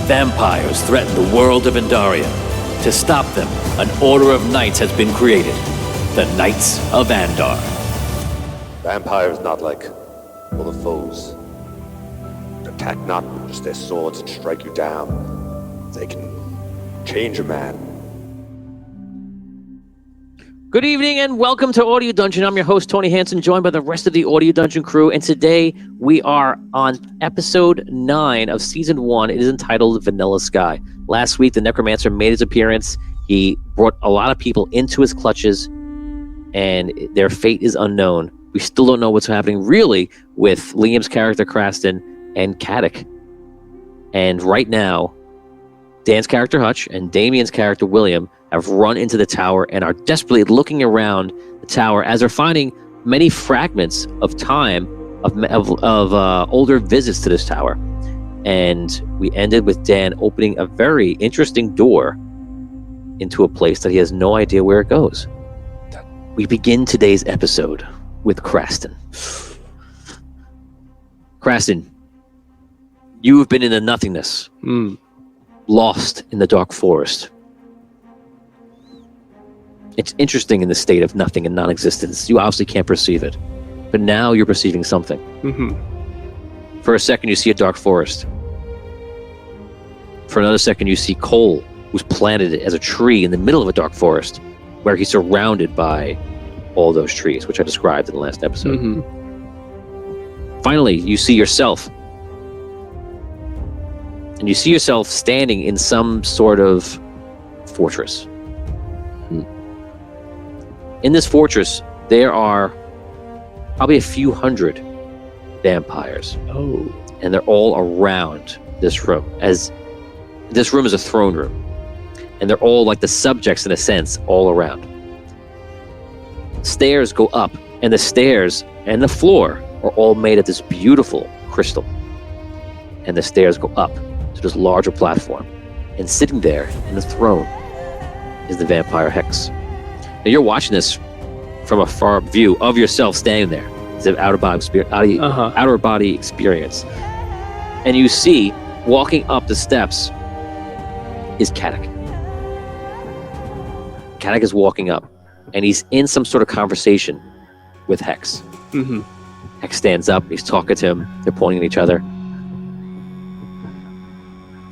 Vampires threaten the world of Andaria. To stop them, an order of knights has been created. The Knights of Andar. Vampires not like other foes. They attack not with just their swords and strike you down. They can change a man. Good evening and welcome to Audio Dungeon. I'm your host, Tony Hansen, joined by the rest of the Audio Dungeon crew. And today we are on episode 9 of season 1. It is entitled Vanilla Sky. Last week, the Necromancer made his appearance. He brought a lot of people into his clutches, and their fate is unknown. We still don't know what's happening really with Liam's character, Kraston, and Caddick. And right now, Dan's character, Hutch, and Damien's character, William, have run into the tower and are desperately looking around the tower as they're finding many fragments of time of older visits to this tower. And we ended with Dan opening a very interesting door into a place that he has no idea where it goes. We begin today's episode with Kraston. Kraston, you have been in the nothingness, lost in the dark forest. It's interesting in the state of nothing and non-existence. You obviously can't perceive it, but now you're perceiving something. For a second, you see a dark forest. For another second, you see Cole, who's planted as a tree in the middle of a dark forest, where he's surrounded by all those trees, which I described in the last episode. Finally, you see yourself. And you see yourself standing in some sort of fortress. In this fortress, there are probably a few hundred vampires. And they're all around this room, as this room is a throne room. And they're all like the subjects, in a sense, all around. Stairs go up, and the stairs and the floor are all made of this beautiful crystal. And the stairs go up to this larger platform. And sitting there in the throne is the vampire Hex. Now you're watching this from a far view of yourself standing there. It's an outer body experience. And you see, walking up the steps is Caddick. Caddick is walking up, and he's in some sort of conversation with Hex. Hex stands up, he's talking to him, they're pointing at each other.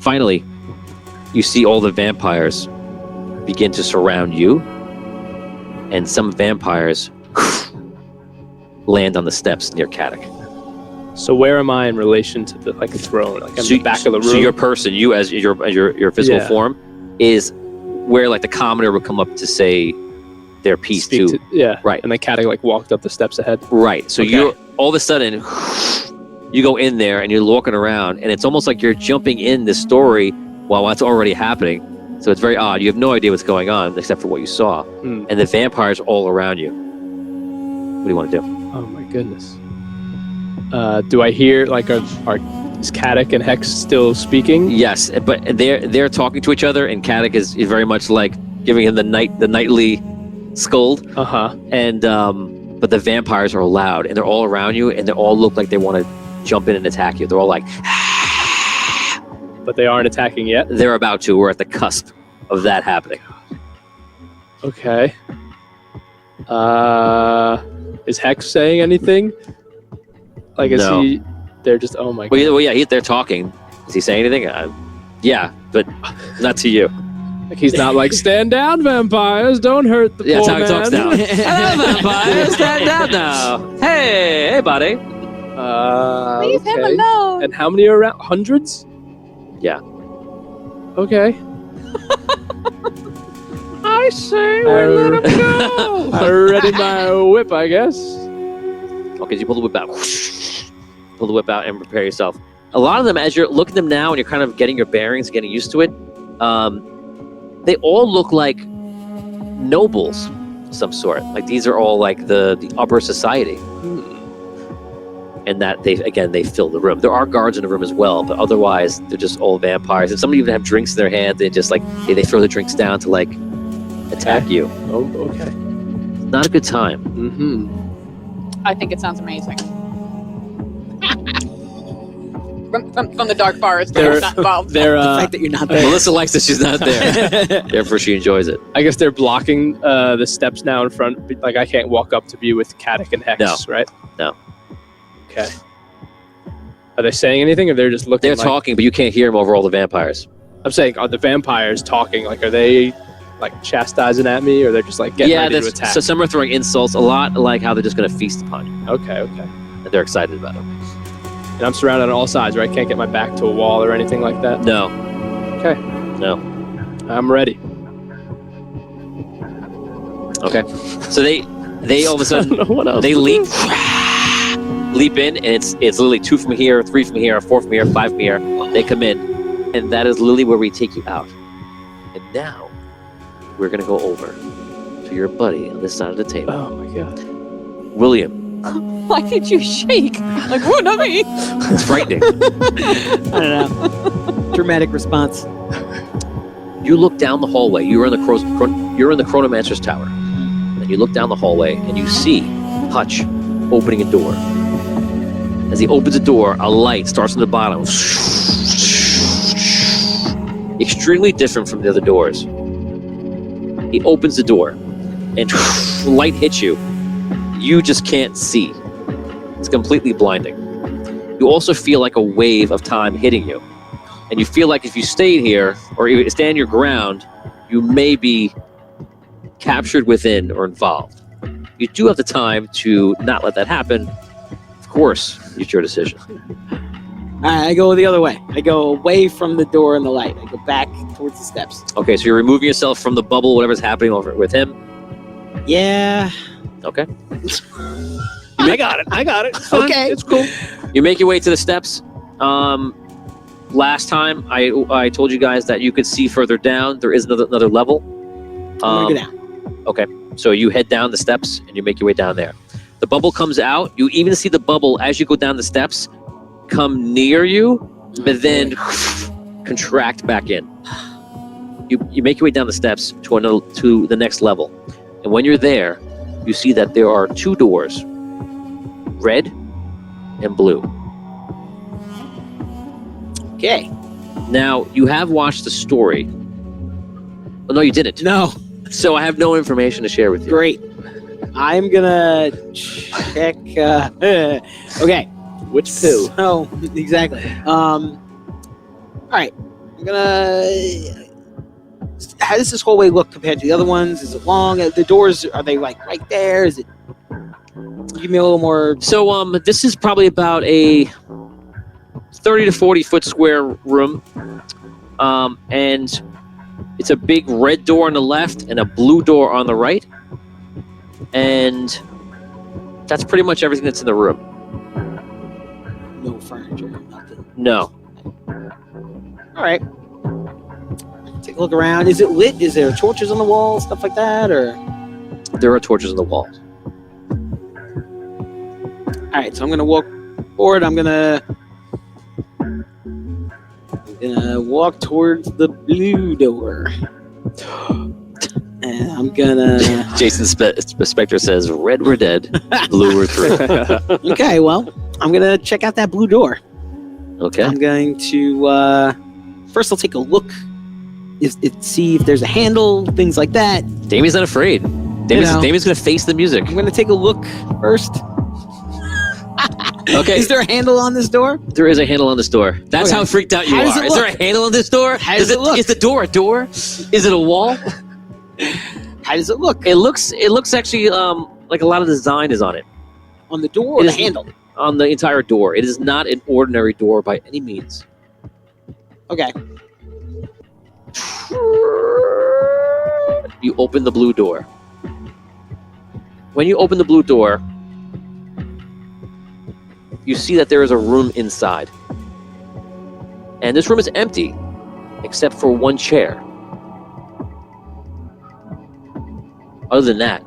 Finally, you see all the vampires begin to surround you, and some vampires land on the steps near Caddick. So where am I in relation to the throne? Like in the back of the room? So your person, you as your physical form, is where like the commoner would come up to say their piece to right. And then Caddick walked up the steps ahead. Right. So you're all of a sudden you go in there and you're walking around, and it's almost like you're jumping in this story while it's already happening. So it's very odd. You have no idea what's going on except for what you saw. And the vampires all around you. What do you want to do? Oh my goodness. Do I hear is Caddick and Hex still speaking? Yes, but they're talking to each other, and Caddick is very much like giving him the nightly scold. And but the vampires are loud, and they're all around you, and they all look like they want to jump in and attack you. They're all like, but they aren't attacking yet? They're about to. We're at the cusp of that happening. Okay. Is Hex saying anything? Is no. he... They're just... Oh my god. Well, yeah, they're talking. Is he saying anything? Yeah, but not to you. He's not stand down, vampires. Don't hurt the poor man. Yeah, that's how he talks now. Hello, vampires. Stand down now. Hey, buddy. Leave him alone. And how many are around? Hundreds? Yeah. Okay. I say we let him go. I ready my whip, I guess. Okay, so you pull the whip out. Pull the whip out and prepare yourself. A lot of them, as you're looking at them now and you're kind of getting your bearings, getting used to it, they all look like nobles of some sort. These are all the upper society. And that they fill the room. There are guards in the room as well, but otherwise they're just all vampires. And some even have drinks in their hand. They just they throw the drinks down to attack you. Oh, okay. Not a good time. I think it sounds amazing. from the dark forest. They're- I'm not involved. They're, The fact that you're not there. Melissa likes that she's not there. Therefore, she enjoys it. I guess they're blocking the steps now in front. Like I can't walk up to be with Caddick and Hex, No. right? No. Okay. Are they saying anything, or they're just looking? They're like, talking, but you can't hear them over all the vampires. I'm saying, are the vampires talking? Like, are they like chastising at me, or they're just like getting ready to attack? So some are throwing insults, a lot like how they're just going to feast upon you, Okay. and they're excited about it. And I'm surrounded on all sides, right? Can't get my back to a wall or anything like that. No. Okay. No. I'm ready. Okay. So they all of a sudden What else? they leap in, and it's literally 2 from here, 3 from here, 4 from here, 5 from here. They come in, and that is literally where we take you out. And now we're gonna go over to your buddy on this side of the table, Oh my god. William. Why did you shake? Like, what, not me? It's frightening. I don't know. Dramatic response. You look down the hallway. You're in the Chronomancer's tower, and you look down the hallway, and you see Hutch opening a door. As he opens a door, a light starts from the bottom. Extremely different from the other doors. He opens the door, and light hits you. You just can't see. It's completely blinding. You also feel like a wave of time hitting you. And you feel like if you stayed here, or you stand your ground, you may be captured within or involved. You do have the time to not let that happen. Of course, it's your decision. All right, I go the other way. I go away from the door and the light. I go back towards the steps. Okay, so you're removing yourself from the bubble, whatever's happening over with him. Yeah. Okay. I got it. It's fine. Okay. It's cool. You make your way to the steps. Last time I told you guys that you could see further down. There is another level. I'm gonna go down. So you head down the steps and you make your way down there. The bubble comes out. You even see the bubble as you go down the steps come near you, but then contract back in. You make your way down the steps to the next level. And when you're there, you see that there are 2 doors, red and blue. Okay. Now, you have watched the story. Well, no, you didn't. No. So I have no information to share with you. Great. I'm gonna check. Okay. Which two? So exactly. All right. I'm gonna. How does this hallway look compared to the other ones? Is it long? The doors, are they like right there? Is it? Give me a little more. So this is probably about a 30 to 40 foot square room. And it's a big red door on the left and a blue door on the right. And that's pretty much everything that's in the room. No furniture, nothing. No. All right. Take a look around. Is it lit? Is there torches on the wall, stuff like that, or? There are torches on the walls. All right, so I'm gonna walk forward. I'm gonna walk towards the blue door, and I'm gonna. Jason Spector says, red we're dead, blue we're through. Okay, well, I'm gonna check out that blue door. Okay. I'm going to first. I'll take a look. See if there's a handle, things like that. Damien's not afraid. Damien's going to face the music. I'm gonna take a look first. Okay. Is there a handle on this door? There is a handle on this door. That's Okay. how freaked out you How does are. it Is there look? a handle on this door? How does it look? Is the door a door? Is it a wall? How does it look? It looks actually like a lot of design is on it. On the door or It the is- handle? On the entire door. It is not an ordinary door by any means. Okay. You open the blue door. When you open the blue door, you see that there is a room inside. And this room is empty, except for one chair. Other than that,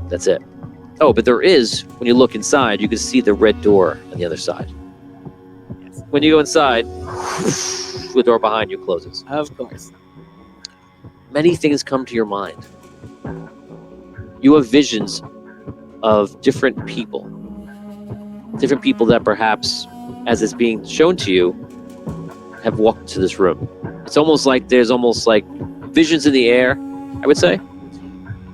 that's it. Oh, but there is, when you look inside, you can see the red door on the other side. When you go inside, the door behind you closes. Of course. Many things come to your mind. You have visions of different people that perhaps as it's being shown to you, have walked into this room. It's almost like there's almost like visions in the air, I would say,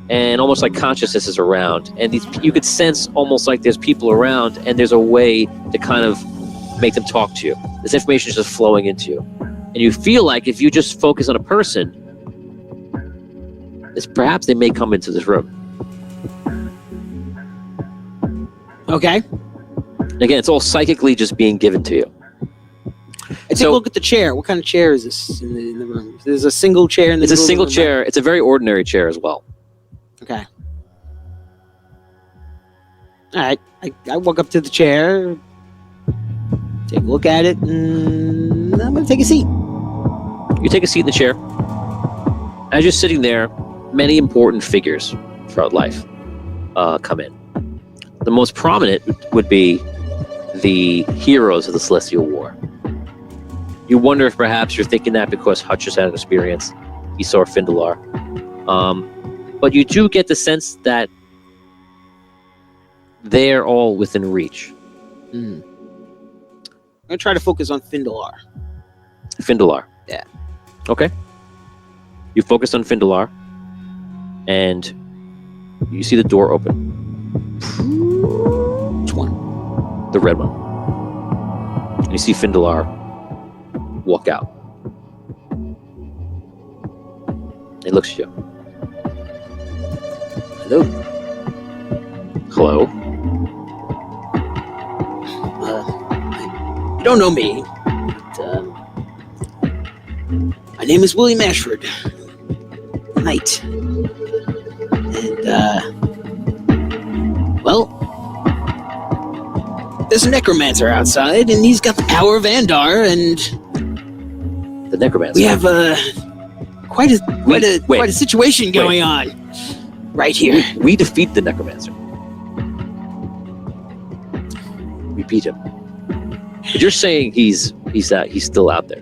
and almost like consciousness is around. And you could sense almost like there's people around, and there's a way to kind of make them talk to you. This information is just flowing into you. And you feel like if you just focus on a person, perhaps they may come into this room. Okay. Again, it's all psychically just being given to you. I take a look at the chair. What kind of chair is this in the room? There's a single chair in the It's a middle single of the chair. It's a very ordinary chair as well. Okay. All right. I walk up to the chair, take a look at it, and I'm going to take a seat. You take a seat in the chair. As you're sitting there, many important figures throughout life come in. The most prominent would be the heroes of the Celestial War. You wonder if perhaps you're thinking that because Hutch just had an experience. He saw Findalar. But you do get the sense that they're all within reach. I'm going to try to focus on Findalar. Findalar. Yeah. Okay. You focus on Findalar, and you see the door open. Which one? The red one. And you see Findalar walk out. He looks at you. Hello. Hello. You don't know me, but my name is William Ashford. Knight. And, well, there's a necromancer outside, and he's got the power of Andar, and The necromancer. we have quite a situation going on right here. We defeat the necromancer. We beat him. But you're saying he's still out there.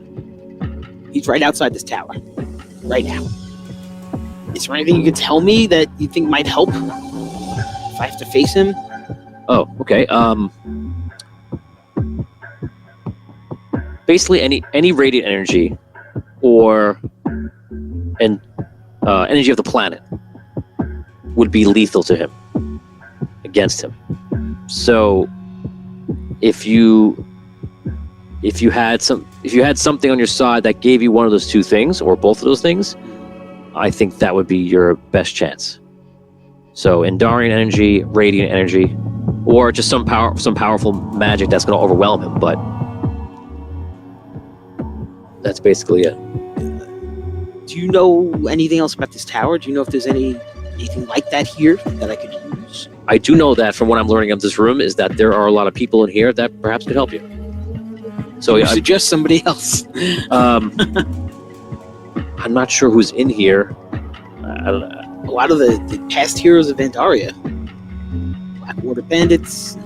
He's right outside this tower, right now. Is there anything you can tell me that you think might help if I have to face him? Oh, okay. Basically, any radiant energy or energy of the planet would be lethal to him, against him. So, if you had something on your side that gave you one of those two things or both of those things, I think that would be your best chance. So, Andarian energy, radiant energy, or just some powerful magic that's going to overwhelm him. But that's basically it. Do you know anything else about this tower? Do you know if there's anything like that here that I could use? I do know that from what I'm learning of this room is that there are a lot of people in here that perhaps could help you. So You suggest somebody else. I'm not sure who's in here. I don't know. A lot of the past heroes of Andaria. Blackwater Bandits.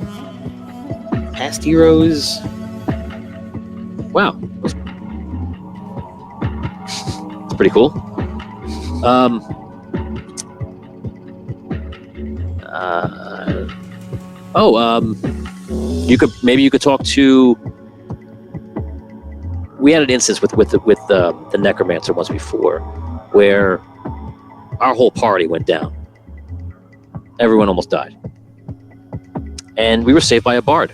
Past heroes. Wow. It's pretty cool. You could talk to. We had an instance with the necromancer once before, where our whole party went down. Everyone almost died, and we were saved by a bard.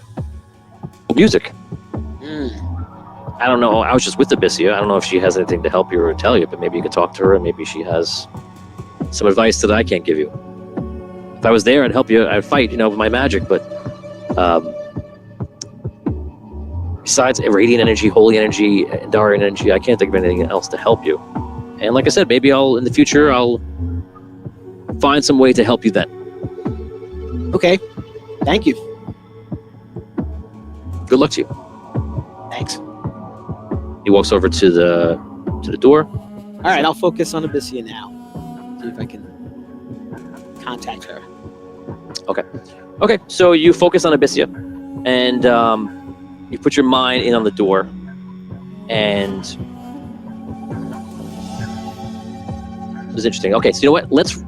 Music. I don't know. I was just with Abyssia. I don't know if she has anything to help you or tell you, but maybe you could talk to her, and maybe she has some advice that I can't give you. If I was there, I'd help you. I'd fight, with my magic, but besides radiant energy, holy energy, Andarian energy, I can't think of anything else to help you. And like I said, maybe in the future, I'll find some way to help you then. Okay. Thank you. Good luck to you. Thanks. He walks over to the door. All right, I'll focus on Abyssia now. See if I can contact her. Okay, so you focus on Abyssia, and you put your mind in on the door, and it was interesting. Okay, so you know what? Let's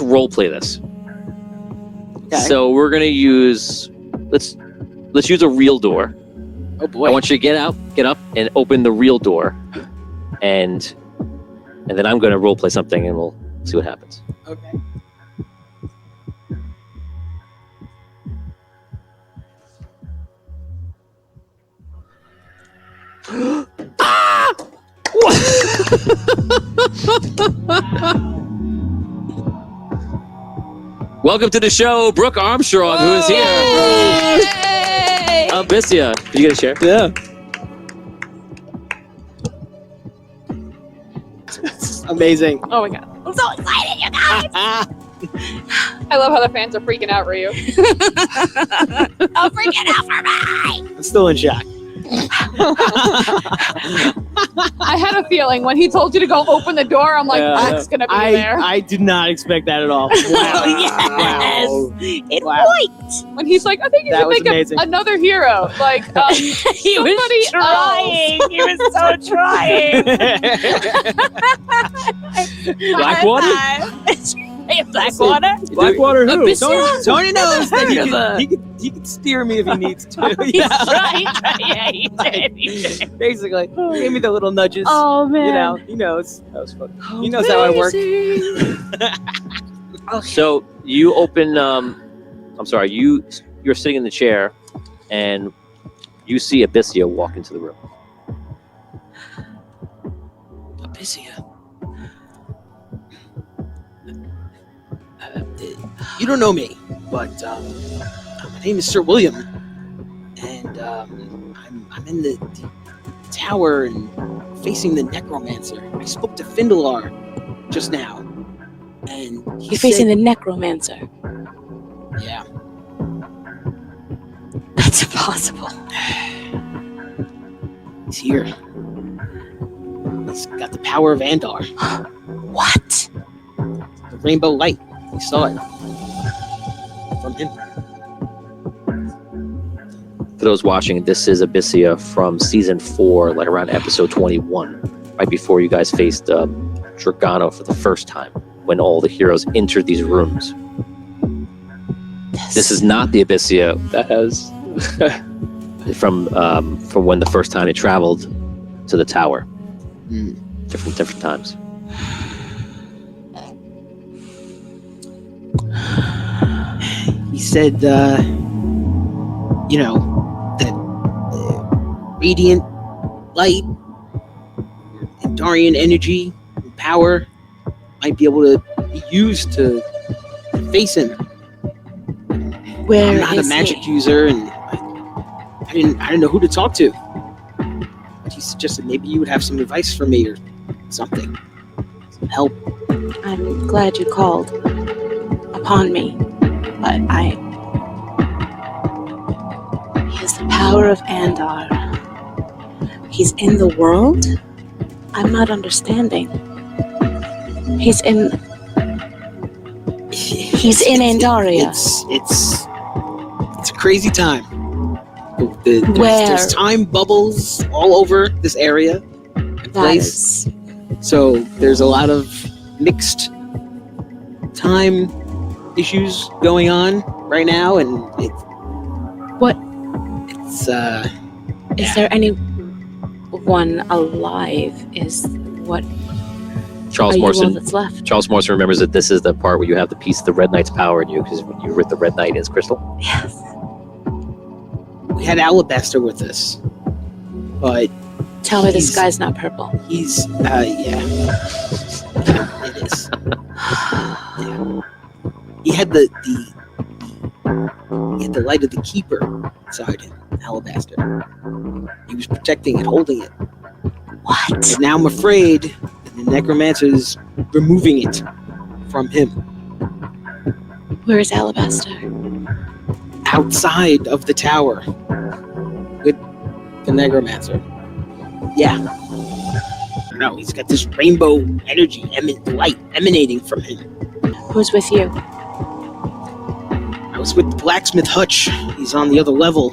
role play this. Okay. So we're gonna use let's use a real door, Oh boy. I want you to get up, and open the real door, and then I'm going to role play something, and we'll see what happens. Okay. Welcome to the show, Brooke Armstrong, who is here. Yay! Abyssia, did you get a share? Yeah. Amazing. Oh my god. I'm so excited, you guys! I love how the fans are freaking out for you. I'm freaking out for me! I'm still in shock. I had a feeling when he told you to go open the door, I'm like, Yeah. Brooke's gonna be there. I did not expect that at all. Wow. yes! Wow. It's Wow. white! When he's like, I think you That should was make amazing. another hero. Like, He somebody was trying. He was so trying. Blackwater? Blackwater? Blackwater who? Abyssia? Tony knows that River. he could steer me if he needs to. He's right. Yeah, he did. He did. Basically, give me the little nudges. Oh, man. You know, he knows. That was fun. He knows how I work. So you open. I'm sorry. You're sitting in the chair, and you see Abyssia walk into the room. Abyssia. You don't know me, but my name is Sir William, and I'm in the tower and facing the necromancer. I spoke to Findalar just now, and he You're facing said, the necromancer. yeah. That's impossible. He's here. He's got the power of Andar, What? the rainbow light. We saw it from him. For those watching, this is Abyssia from season 4, like around episode 21, right before you guys faced Dragano for the first time, when all the heroes entered these rooms. This is not the Abyssia That has. from when the first time they traveled to the tower. Hmm. Different times. He said, that radiant light, Andarian energy, and power might be able to be used to face him. Where I'm not a is magic he? user, and I didn't know who to talk to. But he suggested maybe you would have some advice for me or something, some help. I'm glad you called upon me, but he has the power of Andar. He's in the world? I'm not understanding. He's in Andaria. It's a crazy time. There's Where? time bubbles all over this area and That place. is So there's a lot of mixed time issues going on right now, and it's Is there anyone alive? Is what Charles are you all Morrison. that's left? Charles Morrison remembers that this is the part where you have the piece of the Red Knight's power in you, because when you with the Red Knight is crystal. Yes. we had Alibaster with us, but Tell me this He's- guy's not purple. he's yeah, it is. Yeah. He had the light of the keeper inside him, Alibaster. He was protecting it, holding it. What? And now I'm afraid that the necromancer is removing it from him, Where is Alibaster? outside of the tower with the necromancer. Yeah. No, he's got this rainbow energy, light emanating from him. Who's with you? I was with the blacksmith Hutch. He's on the other level.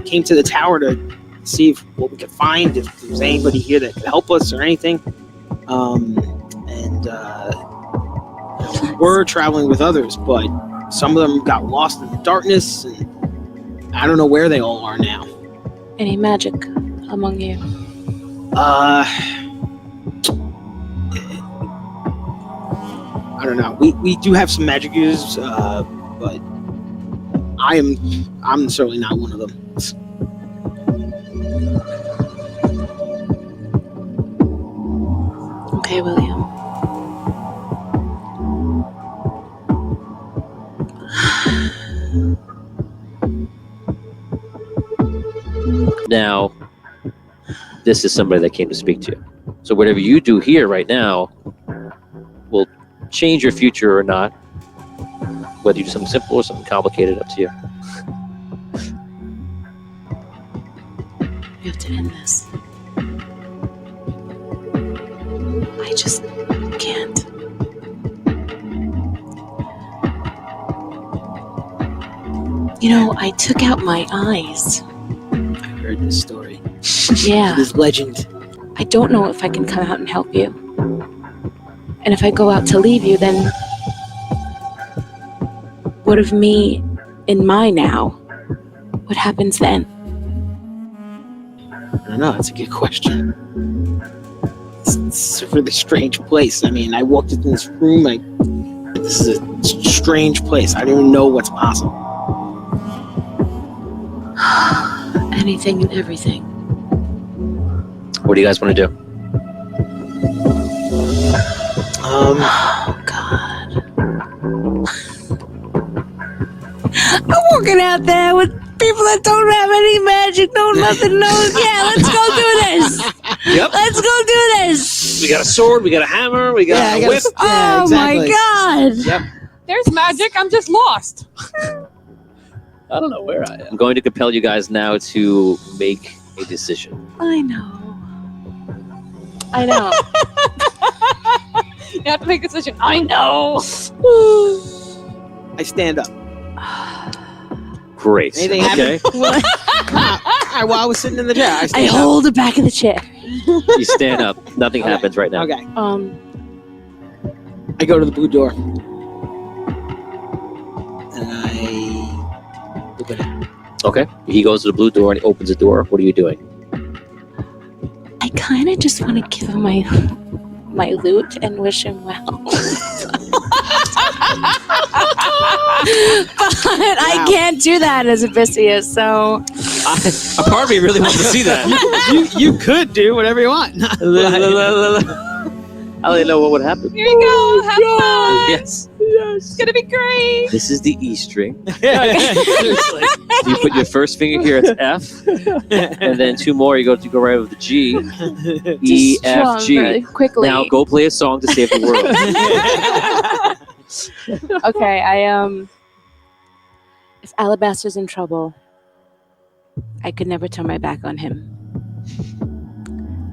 Came to the tower to see what we could find, if there was anybody here that could help us or anything. We were traveling with others, but some of them got lost in the darkness, and I don't know where they all are now. Any magic among you? I don't know. We do have some magic users, but I'm certainly not one of them. Okay, William. Now, this is somebody that came to speak to you. So whatever you do here right now will change your future or not. Whether you do something simple or something complicated, up to you. We have to end this. I just can't. You know, I took out my eyes. I heard this story. Yeah. This legend. I don't know if I can come out and help you. And if I go out to leave you, then what of me in my now? What happens then? I don't know. That's a good question. It's a really strange place. I mean, I walked into this room. This is a strange place. I don't even know what's possible. Anything and everything. What do you guys want to do? Oh, God. I'm walking out there with people that don't have any magic, no nothing, no. Yeah, let's go do this. Yep. Let's go do this. We got a sword, we got a hammer, we got a whip. Oh, exactly. my God. Yep. There's magic. I'm just lost. I don't know where I am. I'm going to compel you guys now to make a decision. I know. I know. You have to make a decision. I know. I stand up. Great. Anything Okay. While I was sitting in the chair, I I stand up. hold the back of the chair. You stand up. Nothing Okay. happens right now. Okay. I go to the blue door. And I open it. Okay. He goes to the blue door and he opens the door. What are you doing? I kind of just want to give him my loot and wish him well. But I can't do that as Odysseus, so A part of me really wants to see that. You could do whatever you want. I don't even know what would happen. Here you go. Have fun. Yes. It's gonna be great. This is the E string. Seriously. You put your first finger here, it's F, and then two more, you go right over the G, E, just show F, him G. really quickly. Now go play a song to save the world. Okay, if Alibaster's in trouble, I could never turn my back on him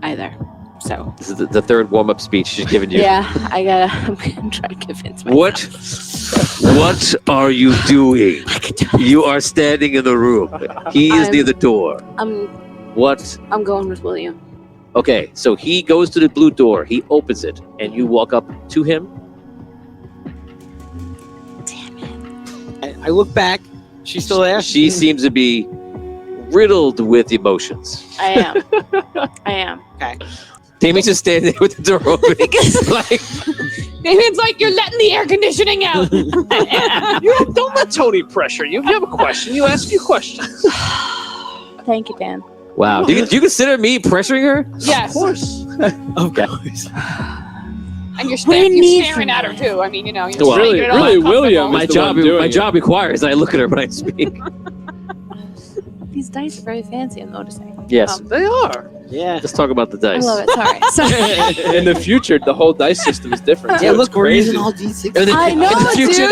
either. So This is the third warm-up speech she's given you. yeah, I'm gonna try to convince myself. What are you doing? I could do it. You are standing in the room. He is near the door. What? I'm going with William. Okay, so he goes to the blue door. He opens it, and you walk up to him. Damn it. I look back. She's still there. She seems to be riddled with emotions. I am. Tammy's just standing there with the door open. Like, Maybe it's like you're letting the air conditioning out. Don't let Tony pressure you. If you have a question, you ask your questions. Thank you, Dan. wow. Do you consider me pressuring her? Yes. Of course. Of course. And you're, We you're need staring at her too. I mean, you know, you're Well, making it all really, uncomfortable. William, My the one doing my it. job requires that I look at her when I speak. These dice are very fancy, I'm noticing. Yes. They are. Yeah. Let's talk about the I dice. love it. Sorry. In the future, the whole dice system is different. Yeah, too. look, It's we're crazy. using all D6. In the- I know, in the future,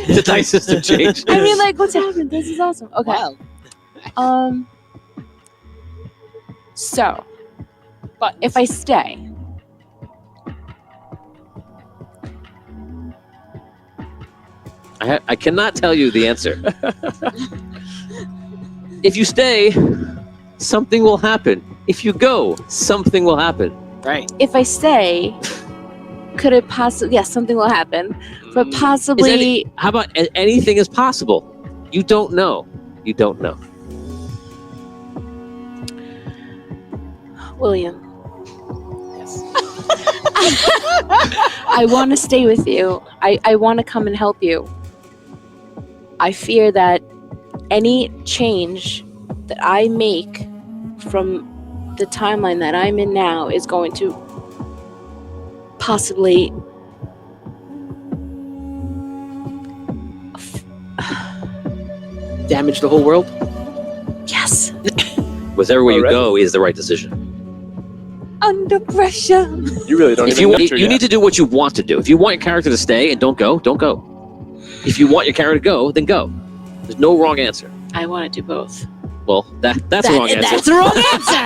dude. the dice system changed. I mean, like, what's happened? This is awesome. Okay. Wow. So, But if I stay, I cannot tell you the answer. If you stay, something will happen. If you go, something will happen. Right. if I stay, could it possibly? Yes, something will happen, but possibly. How about anything is possible? You don't know. You don't know. William, Yes. I want to stay with you. I want to come and help you. I fear that any change that I make from the timeline that I'm in now is going to possibly Damage the whole world. yes. Whichever way you Already? go is the right decision. Under pressure. You really don't If even you venture you yet. need to do what you want to do. If you want your character to stay and don't go, don't go. If you want your character to go, then go. There's no wrong answer. I want to do both. Well, that's the wrong answer. That's the wrong answer.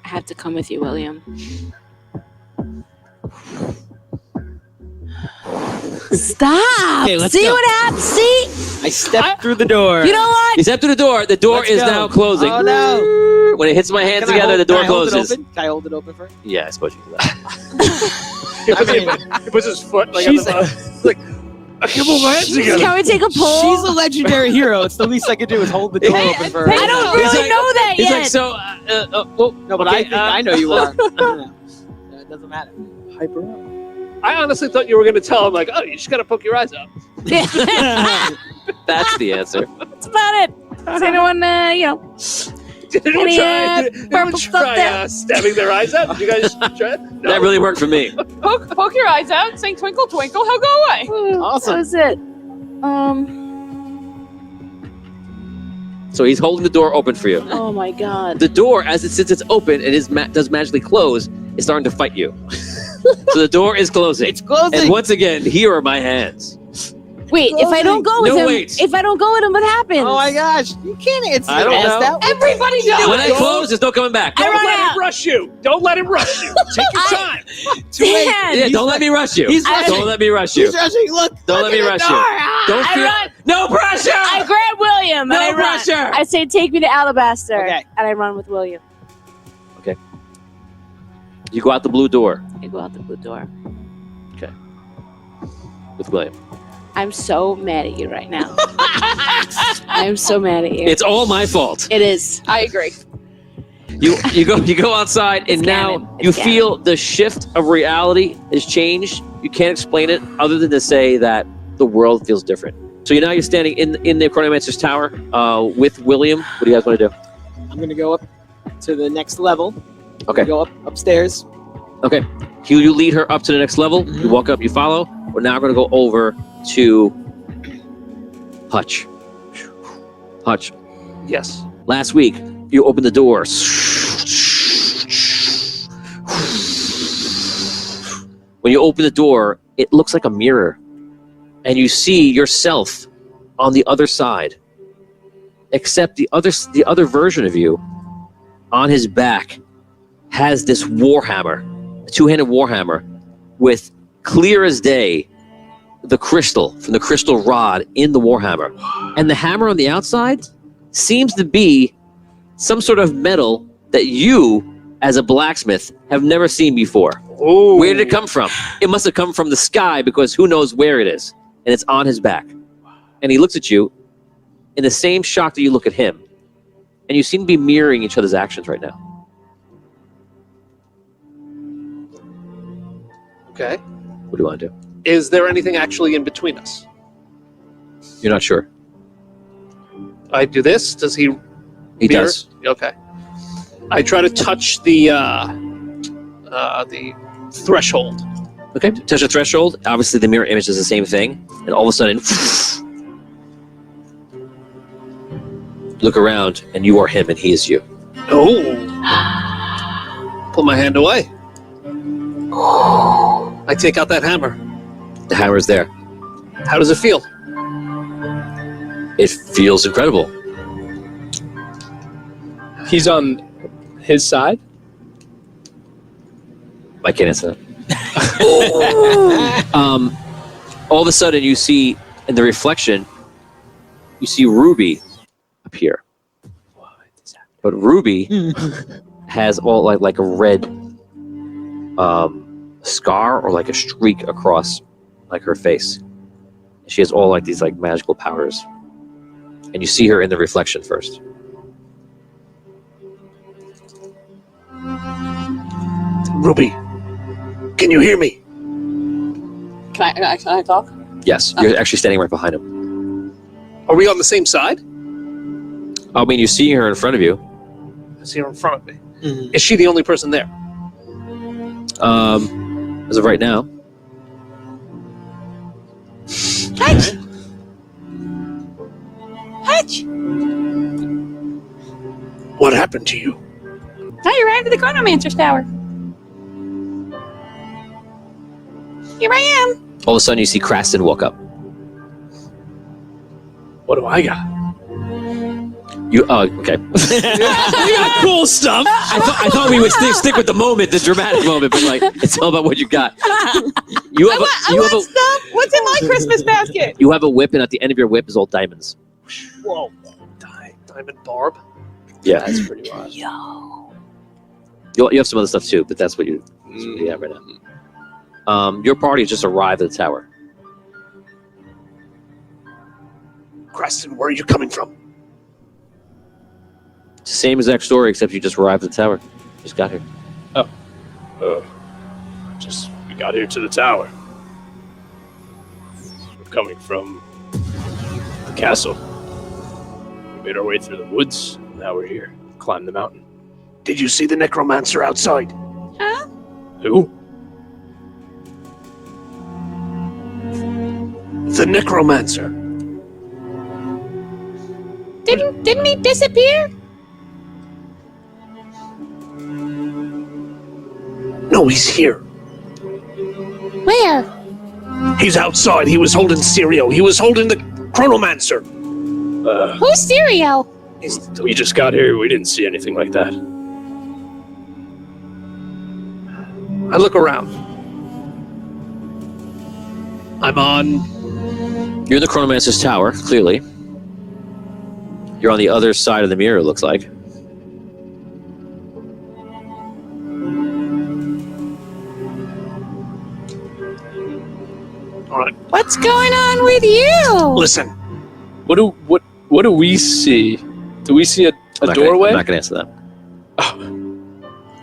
I have to come with you, William. Stop! Okay, let's See go. what happens? See? I stepped through the door. You know what? You step through the door. The door Let's is go. now closing. Oh no! When it hits my hands Can I together, hold- the door can I hold it closes. open? Can I hold it open for? Yeah, I suppose you can do that. He puts his foot like She's- on the like. I can't move my hands together. Can we take a poll? She's a legendary hero. It's the least I could do is hold the door Hey, open for her. hey, I don't He's really like- know that He's yet. like, so, well, No, but okay, I think I know you are. It doesn't matter. Hyper up. I honestly thought you were going to tell him like, oh, you just got to poke your eyes out. that's the answer. That's about it. Does anyone, Did anyone Any, try? Did anyone purple stuff try there? stabbing their eyes out? Did you guys try it? No. That really worked for me. Poke your eyes out, sing twinkle twinkle, he'll go away. Awesome. That was it. So he's holding the door open for you. Oh my god. The door, as it sits, it's open and does magically close. Is starting to fight you. So the door is closing. It's closing. And once again, here are my hands. Wait, if I don't go with No, him, wait. if I don't go with him, what happens? Oh my gosh! You can't answer I don't know. that. Everybody knows. When I close, there's no coming back. I Don't run let out. him rush you. Don't let him rush you. Take your time. Too late. Dan, Yeah, don't let me rush you. He's rushing. Don't let me rush you. He's rushing. Look. Don't look let me at the rush door. you. Ah! Don't I feel. run. No pressure. I grab William No and I run. pressure. I say, take me to Alibaster, Okay. and I run with William. You go out the blue door I go out the blue door. with William. I'm so mad at you right now. I'm so mad at you. It's all my fault. It is. I agree. You go outside, and It's now canon. you It's feel the shift of reality has changed. You can't explain it other than to say that the world feels different. So you're standing in the Chronomancer's Tower with William. What do you guys want to do? I'm gonna go up to the next level. Okay. Go up upstairs. Okay. You lead her up to the next level. You walk up, you follow. We're now going to go over to Hutch. Hutch, Yes. last week you opened the door. When you open the door, it looks like a mirror. And you see yourself on the other side. Except the other version of you on his back has this warhammer, a two-handed warhammer, with clear as day the crystal from the crystal rod in the warhammer. And the hammer on the outside seems to be some sort of metal that you, as a blacksmith, have never seen before. Ooh. Where did it come from? It must have come from the sky, because who knows where it is. And it's on his back. And he looks at you in the same shock that you look at him. And you seem to be mirroring each other's actions right now. Okay. What do you want to do? Is there anything actually in between us? You're not sure. I do this. Does he? He mirror? does. Okay. I try to touch the threshold. Okay, touch the threshold. Obviously, the mirror image does the same thing. And all of a sudden, look around, and you are him, and he is you. Oh. Pull my hand away. I take out that hammer. The hammer is there. How does it feel? It feels incredible. He's on his side. I can't answer that. All of a sudden, you see in the reflection, you see Ruby appear. But Ruby has all like a red scar or like a streak across like her face. She has all like these like magical powers. And you see her in the reflection first. Ruby, can you hear me? Can I talk? Yes, you're actually standing right behind him. Are we on the same side? I mean, you're seeing her in front of you. I see her in front of me. Mhm. Is she the only person there? As of right now. Hutch! Hutch! What happened to you? Now you arrived at the Chronomancer's Tower. Here I am. All of a sudden, you see Kraston walk up. What do I got? You okay? You got cool stuff. I thought we would stick with the moment, the dramatic moment, but like it's all about what you got. You have stuff. What's in my Christmas basket? you have a whip, and at the end of your whip is all diamonds. Whoa. Diamond barb? Yeah, That's pretty wild. you have some other stuff too, but that's what you have right now. Your party has just arrived at the tower. Creston, where are you coming from? It's the same exact story, except you just arrived at the tower. Just got here. We got here to the tower. We're coming from the castle. We made our way through the woods. Now we're here. Climbed the mountain. Did you see the necromancer outside? Huh? Who? The necromancer. Didn't he disappear? No, he's here. Where? He's outside. He was holding Sirio. He was holding the Chronomancer. Who's Stereo? We just got here. We didn't see anything like that. I look around. I'm on. You're in the Chronomancer's tower, clearly. You're on the other side of the mirror, it looks like. All right. What's going on with you? Listen. What do we see? Do we see a doorway? I'm not gonna answer that.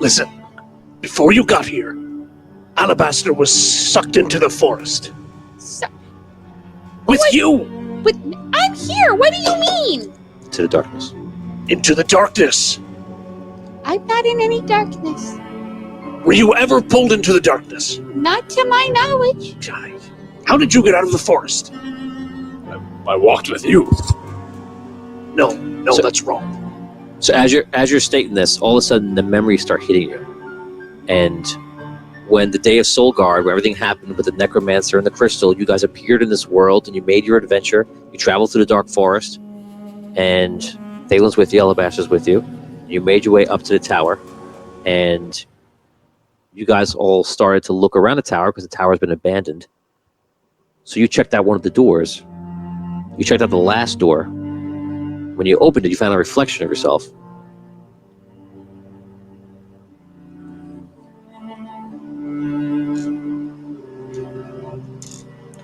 Listen. Before you got here, Alibaster was sucked into the forest. With you! But I'm here. What do you mean? To the darkness. Into the darkness. I'm not in any darkness. Were you ever pulled into the darkness? Not to my knowledge. How did you get out of the forest? I walked with you. No, So- that's wrong. So as you're stating this, all of a sudden the memories start hitting you. And when the day of Solgard, where everything happened with the necromancer and the crystal, you guys appeared in this world and you made your adventure. You traveled through the dark forest, and Thalen's with you, Alibaster's with you. You made your way up to the tower, and you guys all started to look around the tower because the tower's been abandoned. So you checked out one of the doors. You checked out the last door. When you opened it, you found a reflection of yourself.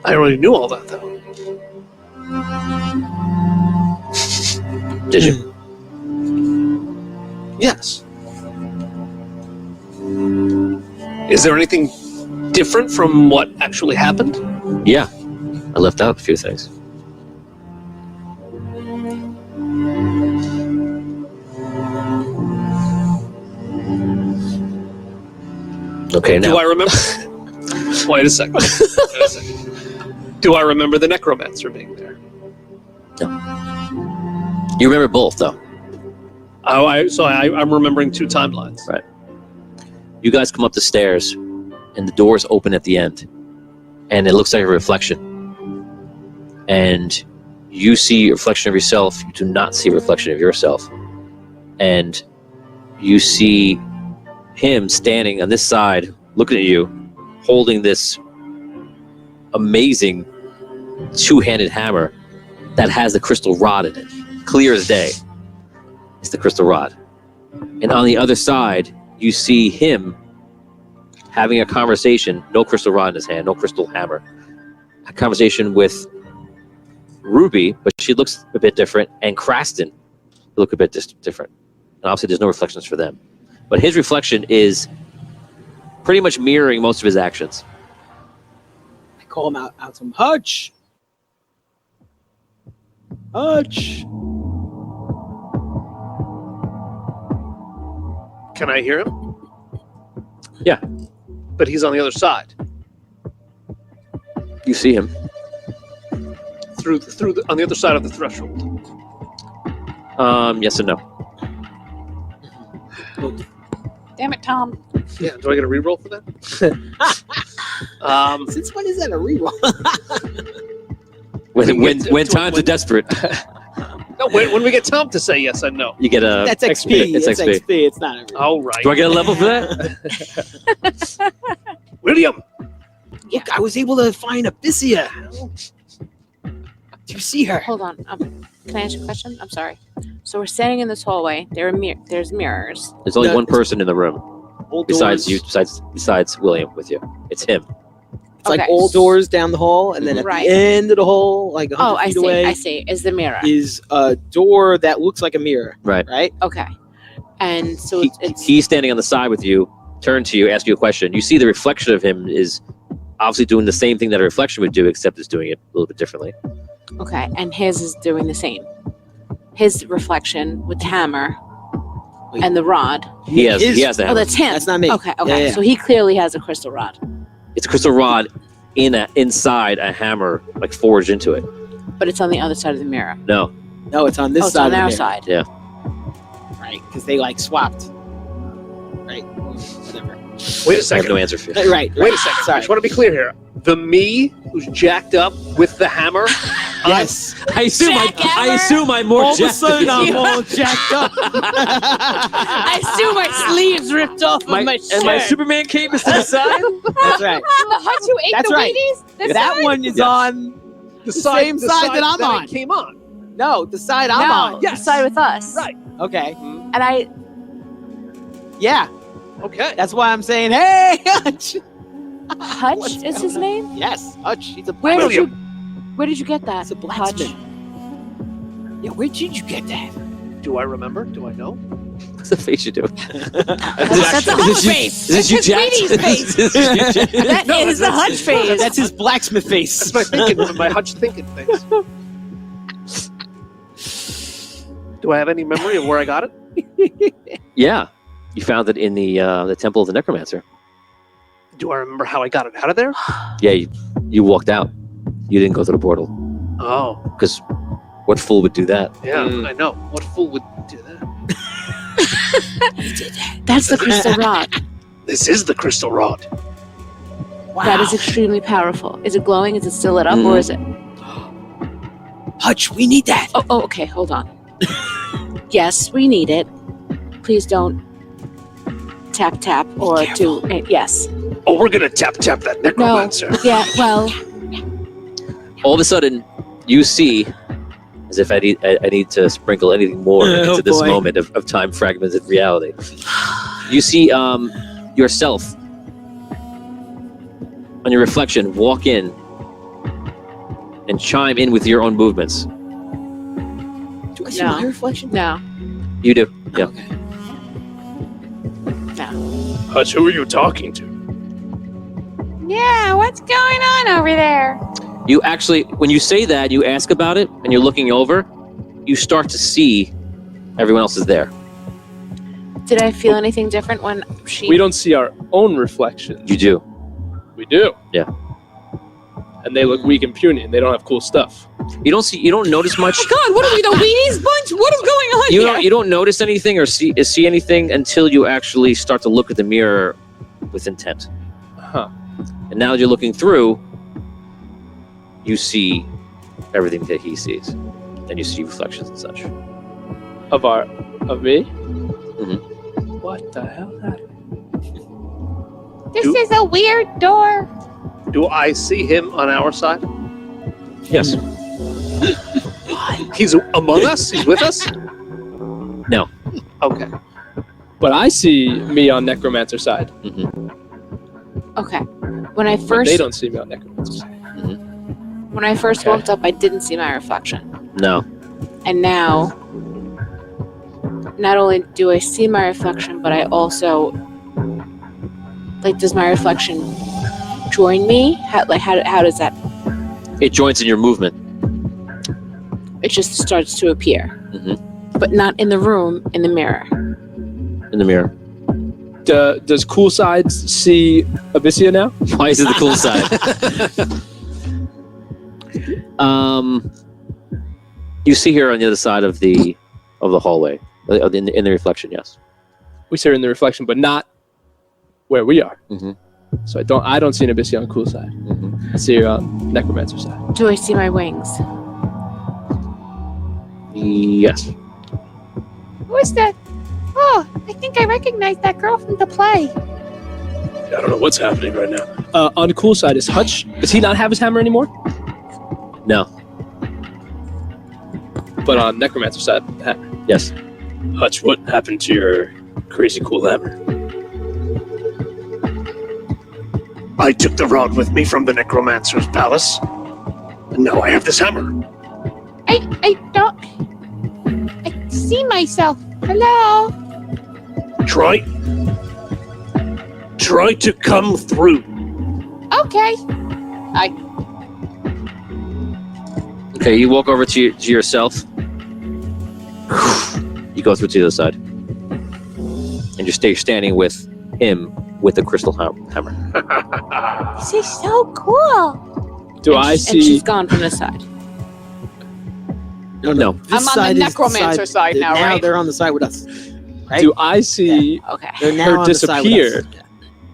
I already knew all that, though. Did you? Yes. Is there anything different from what actually happened? Yeah. I left out a few things. Okay, now. Do I remember? Wait a second. Do I remember the necromancer being there? You remember both, though. Oh, I'm remembering two timelines. Right. You guys come up the stairs, and the doors open at the end, and it looks like a reflection. And you see a reflection of yourself. You do not see a reflection of yourself. And you see him standing on this side, looking at you, holding this amazing two-handed hammer that has the crystal rod in it. Clear as day. It's the crystal rod. And on the other side, you see him having a conversation, no crystal rod in his hand, no crystal hammer. A conversation with Ruby, but she looks a bit different, and Kraston look a bit different. And obviously there's no reflections for them. But his reflection is pretty much mirroring most of his actions. I call him out to him. Hutch. Hutch. Can I hear him? Yeah. But he's on the other side. You see him. On the other side of the threshold. Yes and no. Damn it, Tom. Yeah, do I get a reroll for that? Since when is that a reroll? When times are desperate, No, when we get Tom to say yes and no. you get a. That's XP. It's It's XP. XP. It's not a reroll. All right. Do I get a level for that? William! Look, I was able to find Abyssia. Do you see her? Hold on. Can I ask you a question? I'm sorry. So we're standing in this hallway. There's mirrors. There's only No, one person in the room Old besides doors. you. Besides William with you. It's him. It's like Okay. all doors down the hall, and then at Right. the end of the hall, like 100 Oh, I feet see. away, I see. Is the mirror. is a door that looks like a mirror. Right. Right? Okay. And so it's He's standing on the side with you. Turn to you, ask you a question. You see the reflection of him is obviously doing the same thing that a reflection would do, except it's doing it a little bit differently. okay, and his is doing the same. His reflection with the hammer Wait. and the rod. He has the Oh, hammer. that's him. That's not me. Okay. Yeah, yeah. So he clearly has a crystal rod, It's a crystal rod inside a hammer, like forged into it. but it's on the other side of the mirror. No, No, it's on this Oh, it's side. on of the our mirror. side. Yeah. Right, because they like swapped. Right. Whatever. Wait a I have second. no answer for you. Right. Wait a second. I Sorry. just want to be clear here. The me who's jacked up with the hammer. Yes. I assume I'm more All of a jacked sudden, than I'm you. all jacked up. I assume my sleeves ripped off of my shirt. And my Superman cape is to the side. That's right. The Hutch who ate That's the right. Wheaties? This That side? one is Yes. on The same side that I'm on. It came on. no, the side I'm no, on. the side with us. Right. Okay. And I Yeah, Okay. that's why I'm saying, hey, Hutch. Hutch is his name. Yes, Hutch. He's a Where did William. you? Where did you get that? He's a Hutch? blacksmith. Yeah, where did you get that? Do I remember? Do I know? What's the face you do? That's a Hutch face. Is this you, That's his Jack? Wheaties face. That is the Hutch face. That's his blacksmith face. That's my thinking, my Hutch thinking things. Do I have any memory of where I got it? Yeah, you found it in the Temple of the Necromancer. Do I remember how I got it out of there? Yeah, you walked out. You didn't go through the portal Oh, because what fool would do that? yeah, I know. What fool would do that? That's the crystal rod. This is the crystal rod. Wow. That is extremely powerful. Is it glowing? Is it still lit up, or is it? Hutch, we need that. Oh, okay. Hold on. Yes, we need it. Please don't tap or do. Yes. Oh, we're gonna tap that necromancer. Yeah. Well. All of a sudden, you see, as if I need to sprinkle anything more Oh, into this boy. moment of time fragmented reality. You see yourself on your reflection walk in and chime in with your own movements. Do I see No. my reflection? No. You do. Yeah. Okay. Hutch, who are you talking to? Yeah, what's going on over there? You actually, when you say that, you ask about it, and you're looking over, you start to see everyone else is there. Did I feel anything different when she? We don't see our own reflections. You do. We do. Yeah. And they look weak and puny, and they don't have cool stuff. You don't notice much. God, what are we, the Wheaties bunch? What is going on here? You don't notice anything or see anything until you actually start to look at the mirror with intent. Huh. And now that you're looking through, you see everything that he sees, and you see reflections and such. Of me? Mhm. What the hell happened? This is a weird door. Do I see him on our side? Yes. He's among us? He's with us? No. Okay. But I see me on Necromancer side. Okay. When I But first they don't see me on Necromancer side. Okay. Woke up, I didn't see my reflection, No. and now, not only do I see my reflection, but I also Like, does my reflection join me? How does that? It joins in your movement. It just starts to appear, but not in the room, in the mirror. In the mirror. Does Cool Sides see Abyssia now? Why is it the cool side? You see her on the other side of the hallway, in the reflection. Yes. We see her in the reflection, but not where we are. Mhm. So I don't see an Abyssia on Cool Side. I see her on Necromancer side. Do I see my wings? Yes. Who is that? Oh, I think I recognize that girl from the play. I don't know what's happening right now. On Cool Side is Hutch. Does he not have his hammer anymore? No. But on Necromancer side, Yes. Hutch, what happened to your crazy cool hammer? I took the rod with me from the Necromancer's palace, and now I have this hammer. I see myself. Hello. Try to come through. Okay. Okay, you walk over to yourself. You go through to the other side, and you stay standing with him with the crystal hammer. This is so cool. do And I sh- see? And she's gone from the side. No. This I'm on the side is necromancer side now, Now right? they're on the side with us. Right? Do I see Okay. They're now her on the side with disappear? us.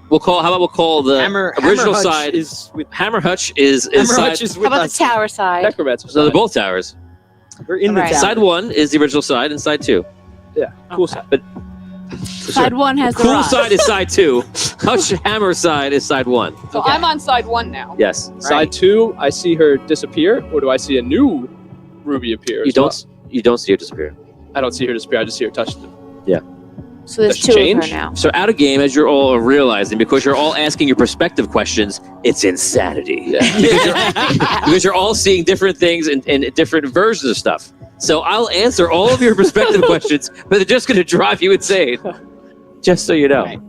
We'll call the original Hutch side. is with Hammer Hutch is Hammer side. Hutch is How with about us. the tower side? Necromancer So side. they're both towers. We're in Right. the tower. Side 1 is the original side, and side 2. Yeah, Cool Side. But Side 1 has the cool rod. side is side 2. Hutch hammer side is side 1. So I'm on side 1 now. Yes. Side 2, I see her disappear, or do I see a new Ruby appear? You as well? don't see her disappear. I don't see her disappear. I just see her touch them. So there's Does she 2 change? of her now. So out of game, as you're all realizing, because you're all asking your perspective questions, it's insanity. Because you're all seeing different things and different versions of stuff. So I'll answer all of your perspective questions, but they're just going to drive you insane. Just so you know. Right.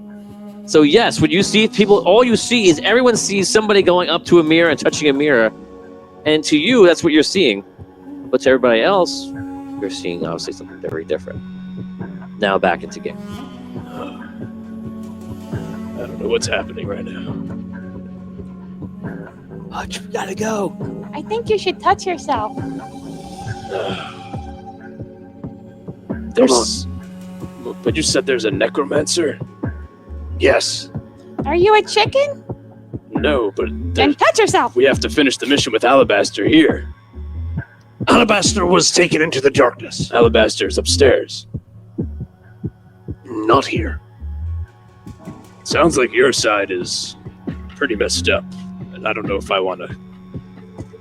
So yes, when you see people, all you see is everyone sees somebody going up to a mirror and touching a mirror. And to you, that's what you're seeing. But to everybody else, you're seeing obviously something very different. Now back into game. I don't know what's happening right now. Hutch, we gotta go. I think you should touch yourself. There's. But you said there's a necromancer? Yes. Are you a chicken? No, but Then touch yourself. we have to finish the mission with Alibaster here. Alibaster was taken into the darkness. Alibaster's upstairs. Not here. Sounds like your side is pretty messed up. And I don't know if I want to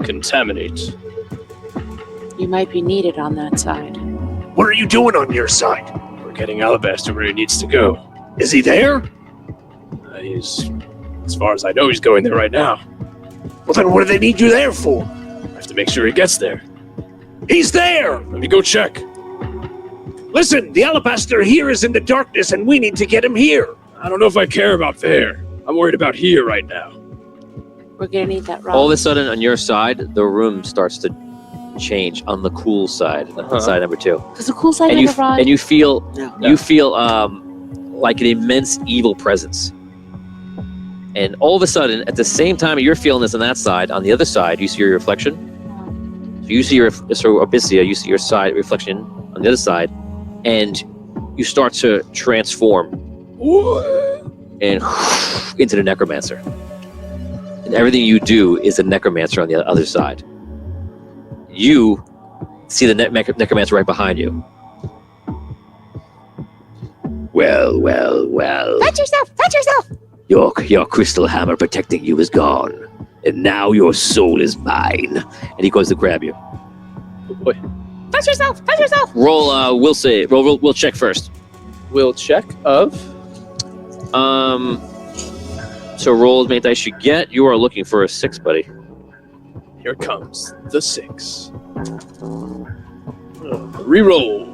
contaminate. You might be needed on that side. What are you doing on your side? We're getting Alibaster where he needs to go. Is he there? He's, as far as I know, he's going there right now. Well, then what do they need you there for? I have to make sure he gets there. He's there! Let me go check. Listen, the Alibaster here is in the darkness and we need to get him here. I don't know if I care about there. I'm worried about here right now. We're gonna need that rod. All of a sudden, on your side, the room starts to change on the cool side, on side number 2, Does the cool side and have a rod? you feel No. you feel like an immense evil presence. And all of a sudden, at the same time you're feeling this on that side, on the other side, you see your reflection. So you see Abyssia, you see your side reflection on the other side, and you start to transform and into the necromancer. And everything you do is a necromancer on the other side. You see the necromancer right behind you. Well. Touch yourself. Touch yourself. Your crystal hammer protecting you is gone. And now your soul is mine. And he goes to grab you. Oh boy. Touch yourself. Touch yourself. Roll, we'll check first. We'll check of. So roll as many dice you get. You are looking for a 6, buddy. Here comes the 6. Reroll.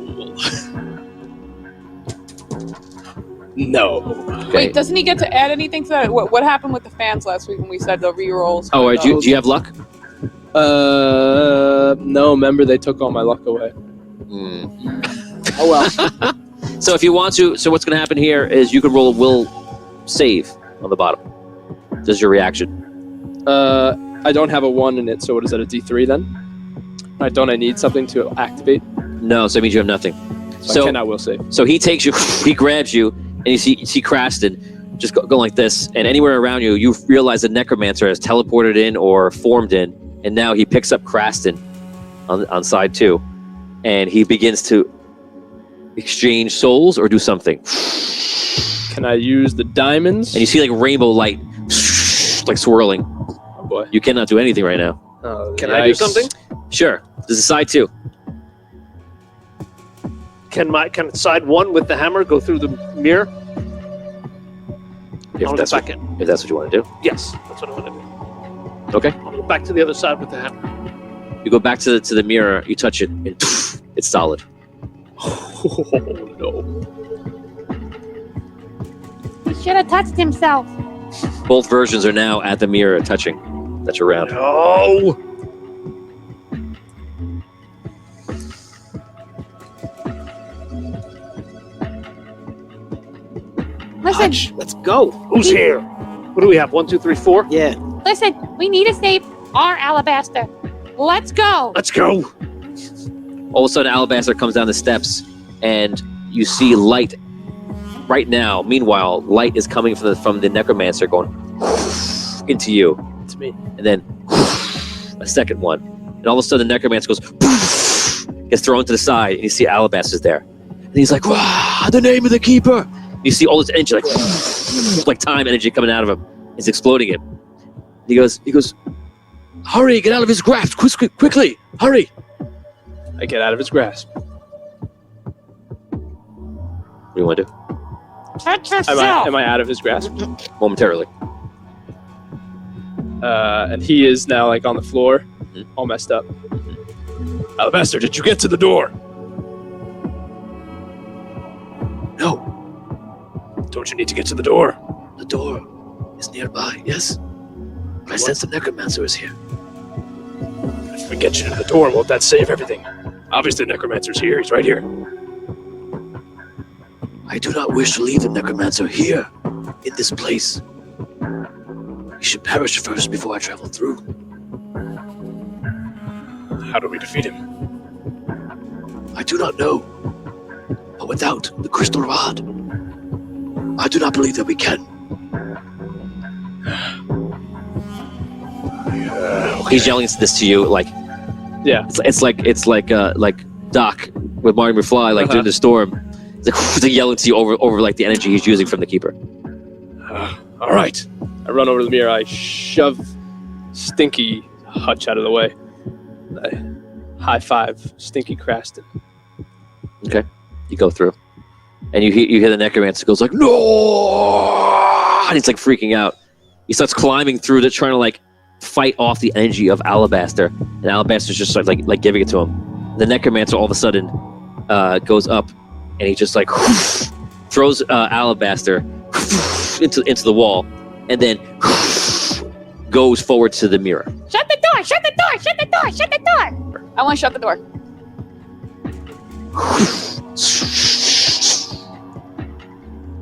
No. Okay. Wait, doesn't he get to add anything to that? What happened with the fans last week when we said the rerolls? Oh, do you have luck? No. Remember, they took all my luck away. Oh well. So if you want to, so what's going to happen here is you can roll a will save on the bottom. This is your reaction. I don't have a 1 in it, so what is that, a D3 then? Don't I need something to activate? No, so it means you have nothing. So I cannot will save. So he takes you, he grabs you, and you see Kraston just go like this, and anywhere around you, you realize the Necromancer has teleported in or formed in, and now he picks up Kraston on side 2, and he begins to exchange souls or do something. Can I use the diamonds? And you see like rainbow light, like swirling. Oh boy. You cannot do anything right now. Can I do something? Sure. This is side 2. Can side 1 with the hammer go through the mirror? If I'll that's, get back what, in. if that's what you want to do. Yes, that's what I want to do. Okay. I'll go back to the other side with the hammer. You go back to the mirror, you touch it, and it's solid. Oh no. He should have touched himself. Both versions are now at the mirror touching. That's your round. No. Listen, Hutch, let's go. Who's here? What do we have? 1, 2, 3, 4. Yeah. listen, we need to save our Alibaster. Let's go. Let's go. All of a sudden, Alibaster comes down the steps, and you see light right now. Meanwhile, light is coming from the Necromancer going into you. It's me. And then a second one. And all of a sudden, the Necromancer goes, gets thrown to the side, and you see Alibaster's there. And he's like, "Wow, the name of the Keeper!" And you see all this energy, like time energy coming out of him. He's exploding it. He goes, "Hurry, get out of his grasp, quickly, hurry!" I get out of his grasp. What do you want to do? Touch yourself. Am I out of his grasp? Momentarily. And he is now like on the floor, all messed up. Alibaster, did you get to the door? No, Don't you need to get to the door? the door is nearby, yes? But I sense the Necromancer is here. If we get you to the door, won't that save everything? Obviously, the Necromancer's here. He's right here. I do not wish to leave the Necromancer here, in this place. He should perish first before I travel through. How do we defeat him? I do not know. But without the crystal rod, I do not believe that we can. He's yelling this to you, like, Yeah. it's like Doc with Marty McFly, like during the storm. It's like yelling to you over like the energy he's using from the Keeper. All right. I run over to the mirror. I shove Stinky Hutch out of the way. I high five Stinky Kraston. Okay, you go through, and you hear the Necromancer goes like, "No!" And he's like freaking out. He starts climbing through to trying to like fight off the energy of Alibaster, and Alibaster's just like giving it to him. The Necromancer all of a sudden goes up, and he just like throws Alibaster into the wall, and then goes forward to the mirror. Shut the door! Shut the door! Shut the door! Shut the door! I want to shut the door.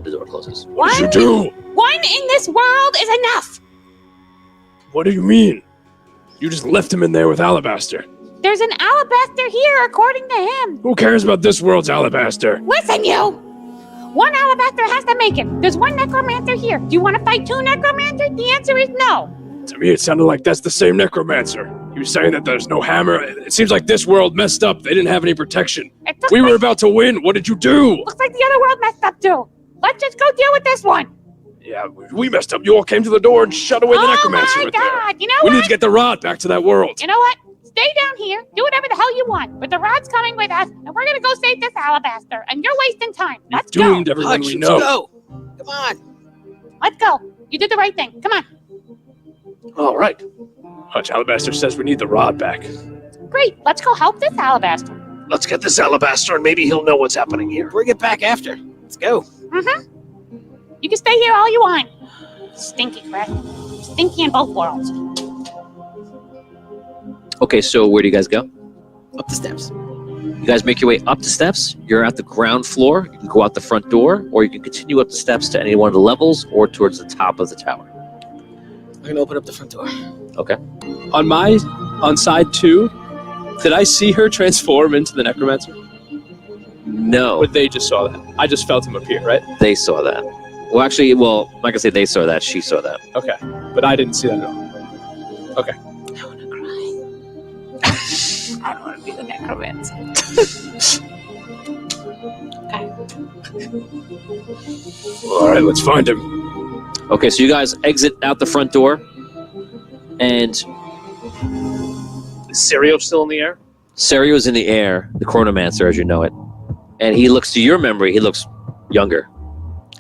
The door closes. What did you do? One in this world is enough. What do you mean? You just left him in there with Alibaster. There's an Alibaster here, according to him. Who cares about this world's Alibaster? Listen, you! One Alibaster has to make it. There's one Necromancer here. Do you want to fight two Necromancers? The answer is no. To me, it sounded like that's the same Necromancer. He was saying that there's no hammer. It seems like this world messed up. They didn't have any protection. It looks We were like, about to win. What did you do? looks like the other world messed up too. Let's just go deal with this one. Yeah, we messed up. You all came to the door and shut away the Necromancer my right there. God! You know We what? need to get the rod back to that world. You know what? Stay down here. Do whatever the hell you want. But the rod's coming with us, and we're gonna go save this Alabaster. And you're wasting time. You've Let's go. doomed everyone Hutch, we let's know. go. Come on. Let's go. You did the right thing. Come on. All right. Hutch, Alabaster says we need the rod back. Great. Let's go help this Alabaster. Let's get this Alabaster and maybe he'll know what's happening here. Bring it back after. Let's go. You can stay here all you want. Stinky crap. Stinky in both worlds. Okay, so where do you guys go? Up the steps. You guys make your way up the steps. You're at the ground floor. You can go out the front door, or you can continue up the steps to any one of the levels or towards the top of the tower. I'm gonna open up the front door. On side 2, did I see her transform into the necromancer? No, Or they just saw that? I just felt him appear, right? they saw that. Well, actually, I'm not going to say they saw that. She saw that. Okay. But I didn't see that at all. I want to cry. I don't want to be the necromancer. All right, let's find him. Okay, so you guys exit out the front door, and Is Sirio still in the air? Serio's in the air, the chronomancer as you know it. And he looks, to your memory, he looks younger.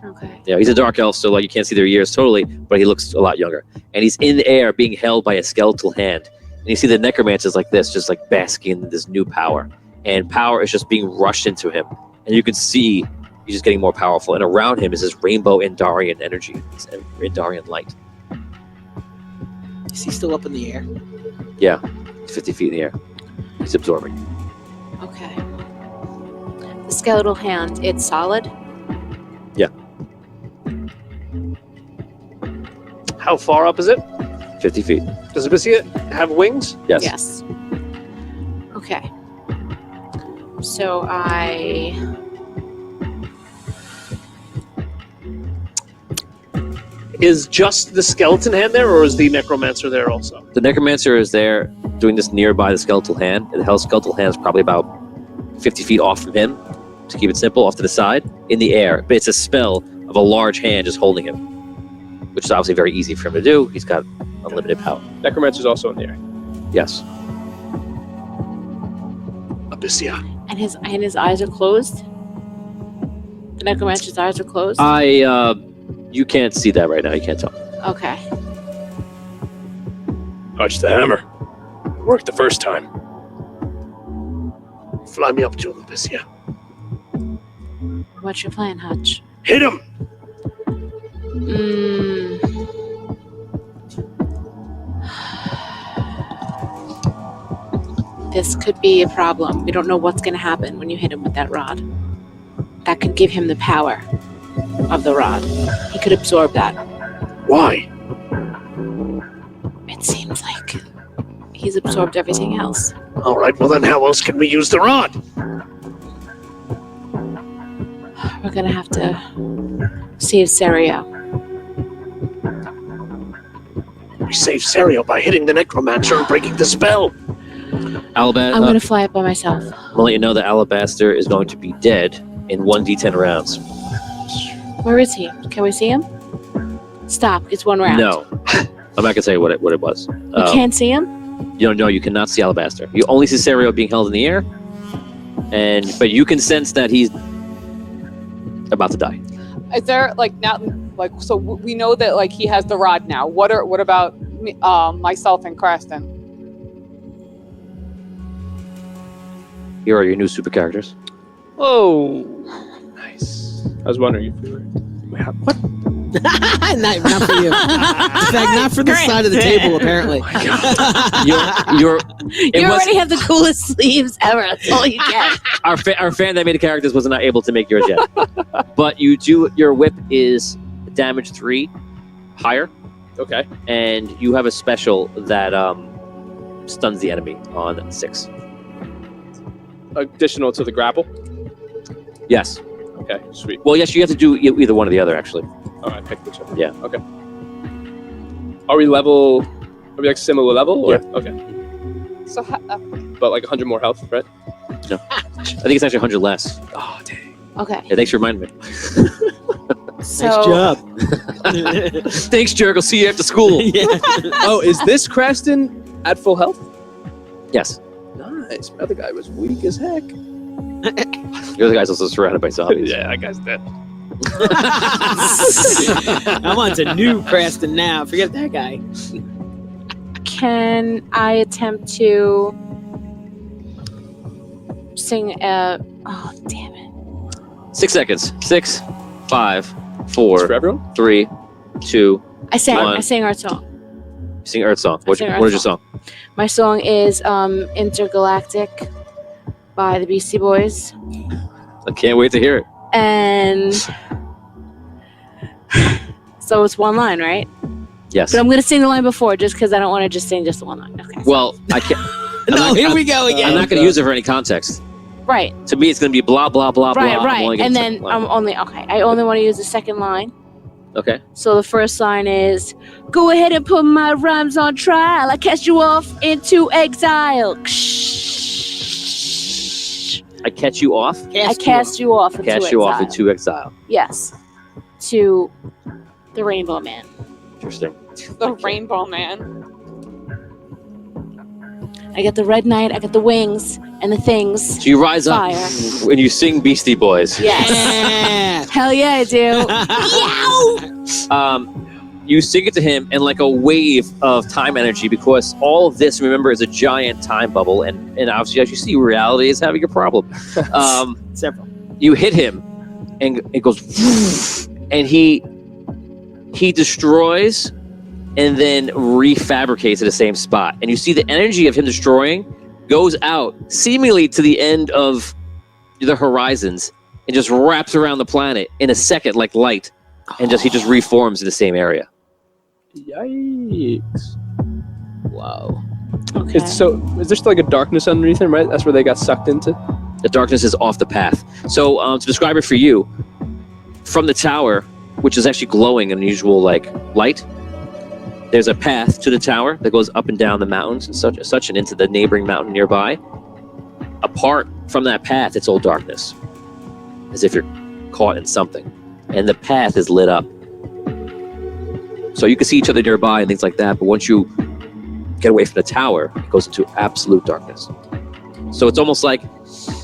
Okay. Yeah, he's a dark elf, so like you can't see their years totally, but he looks a lot younger. And he's in the air being held by a skeletal hand. And you see the necromancer's like this, just like basking in this new power. And power is just being rushed into him. And you can see he's just getting more powerful. And around him is this rainbow Andarian energy, this Andarian light. Is he still up in the air? Yeah, 50 feet in the air. He's absorbing. Okay. The skeletal hand, it's solid? How far up is it? 50 feet. Does Abyssia have wings? Yes. Yes. Okay. So Is just the skeleton hand there, or is the necromancer there also? The necromancer is there doing this nearby the skeletal hand. And the skeletal hand is probably about 50 feet off from him, to keep it simple, off to the side, in the air. But it's a spell of a large hand just holding him, which is obviously very easy for him to do. He's got unlimited power. Necromancer's also in the air. Yes. Abyssia. and his eyes are closed? The necromancer's eyes are closed? You can't see that right now. You can't tell. Okay. Touch the hammer. Worked the first time. Fly me up to him, Abyssia. What's your plan, Hutch? Hit him! This could be a problem. We don't know what's going to happen when you hit him with that rod. That could give him the power of the rod. He could absorb that. Why? It seems like he's absorbed everything else. All right, well then how else can we use the rod? We're going to have to save Serio. We save Serio by hitting the necromancer and breaking the spell. I'm going to fly up by myself. I'll let you know that Alibaster is going to be dead in 1d10 rounds. Where is he? Can we see him? Stop. It's one round. No. I'm not going to say what it was. You can't see him? You cannot see Alibaster. You only see Serio being held in the air, but you can sense that he's about to die. Is there so we know that he has the rod now. What about me, myself and Creston? Here are your new super characters. Oh, nice. I was wondering if you were... What? not for you. In fact, not for the side of the table, apparently. You already have the coolest sleeves ever. That's all you get. Our fan that made the characters was not able to make yours yet. But your whip is damage 3 higher. Okay. And you have a special that stuns the enemy on 6. Additional to the grapple? Yes. Okay, sweet. Well, yes, you have to do either one or the other, actually. All right, pick whichever. Yeah. Okay. Are we similar level? Or? Yeah. Okay. So, But 100 more health, right? No. I think it's actually 100 less. Oh, dang. Okay. Yeah, thanks for reminding me. So, Nice job. Thanks, Jerk. I'll see you after school. Oh, is this Creston at full health? Yes. Nice. My other guy was weak as heck. The other guy's also surrounded by zombies. Yeah, that guy's dead. I'm on to new Creston now. Forget that guy. can I attempt to sing oh, damn it. 6 seconds. 6, 5, It's 4, for everyone? 3, 2. I sang One. our song. Sing Earth song. What sing Earth is your song? My song is Intergalactic by the Beastie Boys. I can't wait to hear it. And so it's one line, right? Yes. But I'm gonna sing the line before just because I don't want to just sing just the one line. Okay. Well, I can't. No, here we go again. I'm not going to use it for any context. Right. To me, it's going to be blah blah blah Right, blah. I'm only right. gonna And take then the line. I only want to use the second line. Okay. So the first line is, "Go ahead and put my rhymes on trial. I cast you off into exile. I catch you off. I cast you off into Cast exile." you off into exile. Yes. To the Rainbow Man. Interesting. The Rainbow Man. I got the red knight, I got the wings and the things. So you rise Fire. up and you sing Beastie Boys. Yes. Hell yeah, I do. You sing it to him and like a wave of time energy, because all of this, remember, is a giant time bubble, and obviously, as you see, reality is having a problem. Several. You hit him and it goes and he destroys and then refabricates at the same spot, and you see the energy of him destroying goes out seemingly to the end of the horizons and just wraps around the planet in a second like light, and he just reforms in the same area. Yikes. Wow. Okay. Is there still like a darkness underneath him, right? That's where they got sucked into? The darkness is off the path. So to describe it for you, from the tower, which is actually glowing an unusual like light, there's a path to the tower that goes up and down the mountains and such and into the neighboring mountain nearby. Apart from that path, it's all darkness, as if you're caught in something. And the path is lit up. So you can see each other nearby and things like that, but once you get away from the tower, it goes into absolute darkness. So it's almost like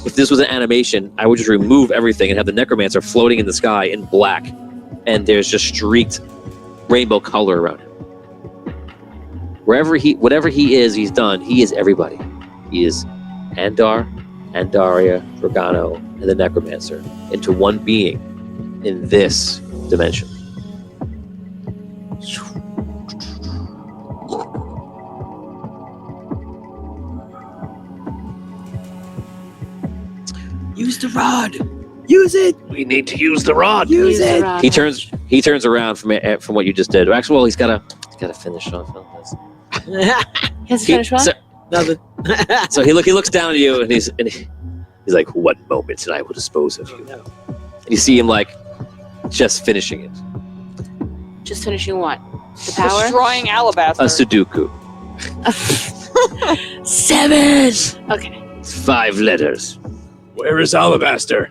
if this was an animation, I would just remove everything and have the necromancer floating in the sky in black, and there's just streaked rainbow color around him. Whatever he is, he's done. He is everybody. He is Andar, Andaria, Dragano, and the necromancer into one being in this dimension. Use the rod. Use it. We need to use the rod. Use the it. rod. He turns around from what you just did. Actually, well, he's got to finish off on this. He has to finish what? Nothing. So he looks down at you and he's like, "What moment and I will dispose of you." And you see him like just finishing it. Just finishing what? The power? Destroying Alibaster. A Sudoku. 7! Okay. 5 letters. Where is Alibaster?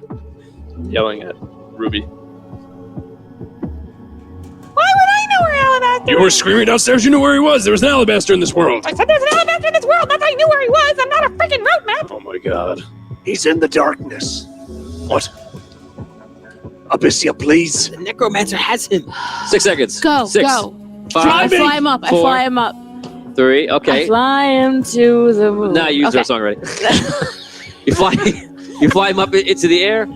Yelling at Ruby. Why would I know where Alibaster You were screaming downstairs. You knew where he was. There was an Alibaster in this world. I said there's an Alibaster in this world, not that I knew where he was. I'm not a freaking road map. Oh my god. He's in the darkness. What? Abyssia, please. The necromancer has him. 6 seconds. Go, 6, go. 5, I fly him up. I 4, fly him up. 3. I Okay. fly him to the moon. Now you used okay. our song already. You fly him up into the air.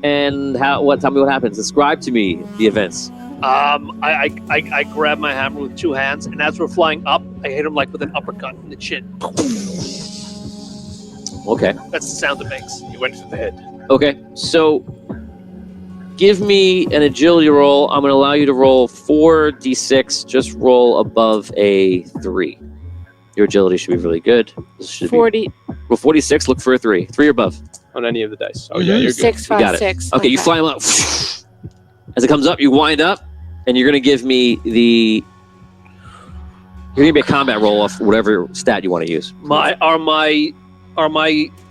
And tell me what happens. Describe to me the events. I grab my hammer with 2 hands, and as we're flying up, I hit him like with an uppercut in the chin. Okay. That's the sound it makes. He went to the head. Okay. So give me an agility roll. I'm going to allow you to roll 4d6. Just roll above a 3. Your agility should be really good. This should 40. Well, 46. Look for a 3. 3 or above. On any of the dice. Oh, yeah, you're good. 6, You 5, got it. 6. Okay, you fly him up. As it comes up, you wind up, and you're going to give me You're going to give me a combat roll off whatever stat you want to use. Are my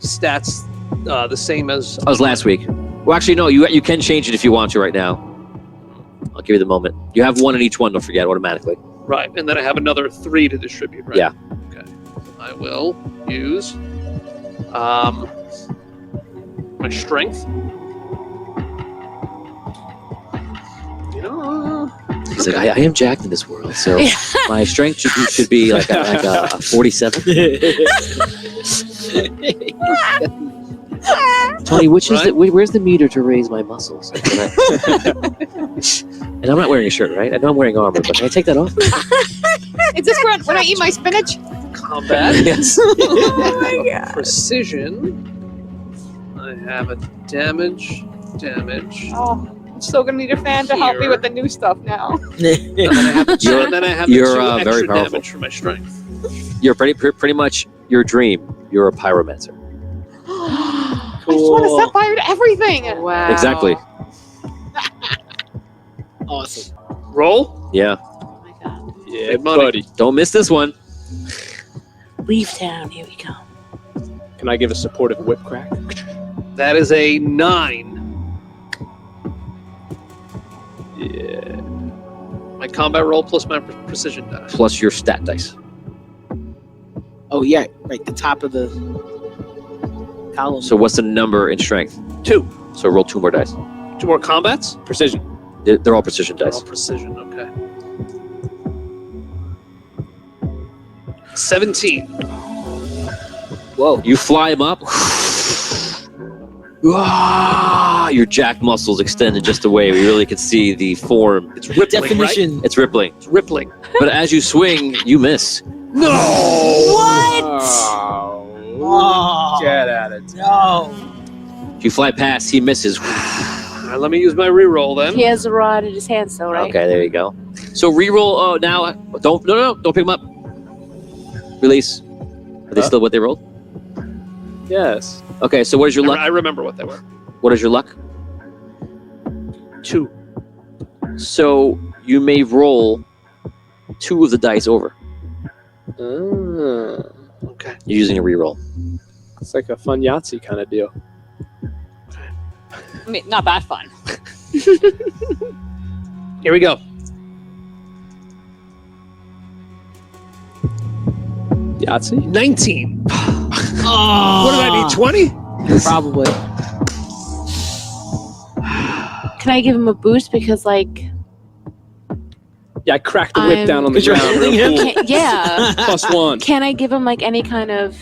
stats the same as? That was last week. Well, actually, no. You can change it if you want to right now. I'll give you the moment. You have 1 in each one. Don't forget automatically. Right, and then I have another 3 to distribute. Right? Yeah. Okay. I will use my strength. He's like, I am jacked in this world, so my strength should be like a 47. Tony, Honey, which is Right? where's the meter to raise my muscles? And I'm not wearing a shirt, right? I know I'm wearing armor, but can I take that off? Is this when I eat my spinach? Combat. Yes. Oh my god. Precision. I have a damage. Oh, I'm still gonna need a fan to help me Here. with the new stuff now. And then I have the You're- and then I have the you're, 2 very extra powerful. damage for my strength. You're pretty much your dream. You're a pyromancer. I just want to set fire to everything. Wow. Exactly. Awesome. Roll. Yeah. Oh my god. Yeah, Big money. buddy. Don't miss this one. Leave town. Here we go. Can I give a supportive whip crack? That is a 9. Yeah. My combat roll plus my precision dice. Plus your stat dice. Oh yeah, right. The top of the column. So what's the number in strength? 2. So roll 2 more dice. 2 more combats. Precision. They're all precision They're dice. all precision. Okay. 17. Whoa. You fly him up. Ah, your jack muscles extended just a way. We really could see the form. It's rippling, Definition. It's rippling. right? It's rippling. But as you swing, you miss. No! What? Oh, Get at it. no. You fly past, he misses. All right, let me use my reroll then. He has a rod in his hand still, right? Okay, there you go. So reroll. Oh, now don't pick him up. Release. Are they Huh? still what they rolled? Yes. Okay, so what is your luck? I remember what they were. What is your luck? 2. So you may roll 2 of the dice over. Okay. You're using a reroll. It's like a fun Yahtzee kind of deal. I mean, not that fun. Here we go. Yahtzee? 19. Oh, What did I need? 20? Probably. Can I give him a boost because, like, Yeah, I cracked the whip I'm- down on the Because you're ground. holding real him? cool. yeah. +1. Can I give him like any kind of?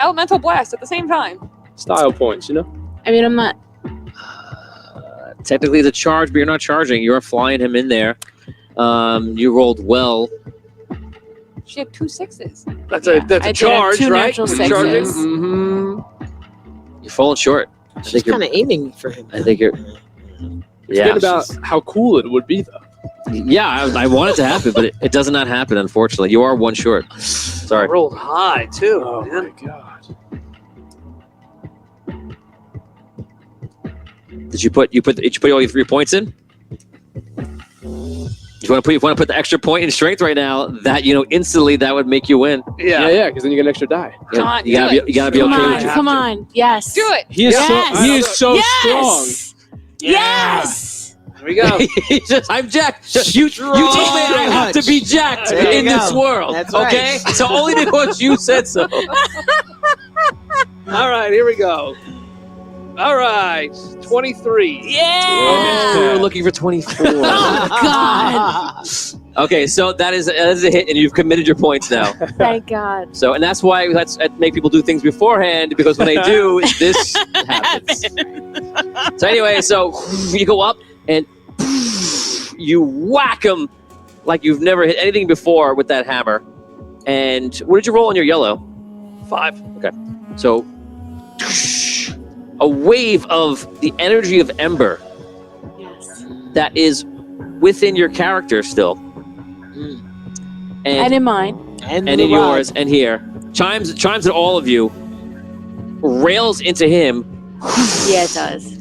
Elemental blast at the same time. Style points, you know? I mean, I'm not. Technically, it's a charge, but you're not charging. You're flying him in there. You rolled well. She had 2 6s. That's Yeah, a that's I a did have charge, 2 right? natural With sixes. charging? Mm-hmm. You're falling short. She's think you're- kind of aiming for him. I think you're. Yeah. Forget about how cool it would be, though. Yeah, I want it to happen, but it does not happen, unfortunately. You are 1 short. I Sorry. rolled high too. Oh man. my god. Did you put all your 3 points in? You want to put the extra point in strength right now? That instantly that would make you win. Yeah, because then you get an extra die. You, Come on, you gotta do be you gotta be Come okay on, with it. come on. Yes. Do it. He is Yes! he is so strong. Yes. Yes. Here we go. He's just, I'm jacked. You told me I have to be jacked There you in this go. world. That's right. Okay? So only because you said so. All right, here we go. All right, 23. Yeah. Oh, we were looking for 24. Oh God. Okay, so that is a hit, and you've committed your points now. Thank God. So, and that's why let's make people do things beforehand, because when they do, this happens. So anyway, so you go up and you whack them like you've never hit anything before with that hammer. And what did you roll on your yellow? 5. So a wave of the energy of Ember Yes. that is within your character still. And And in mine. and in yours and here chimes at all of you, rails into him. Yeah, it does.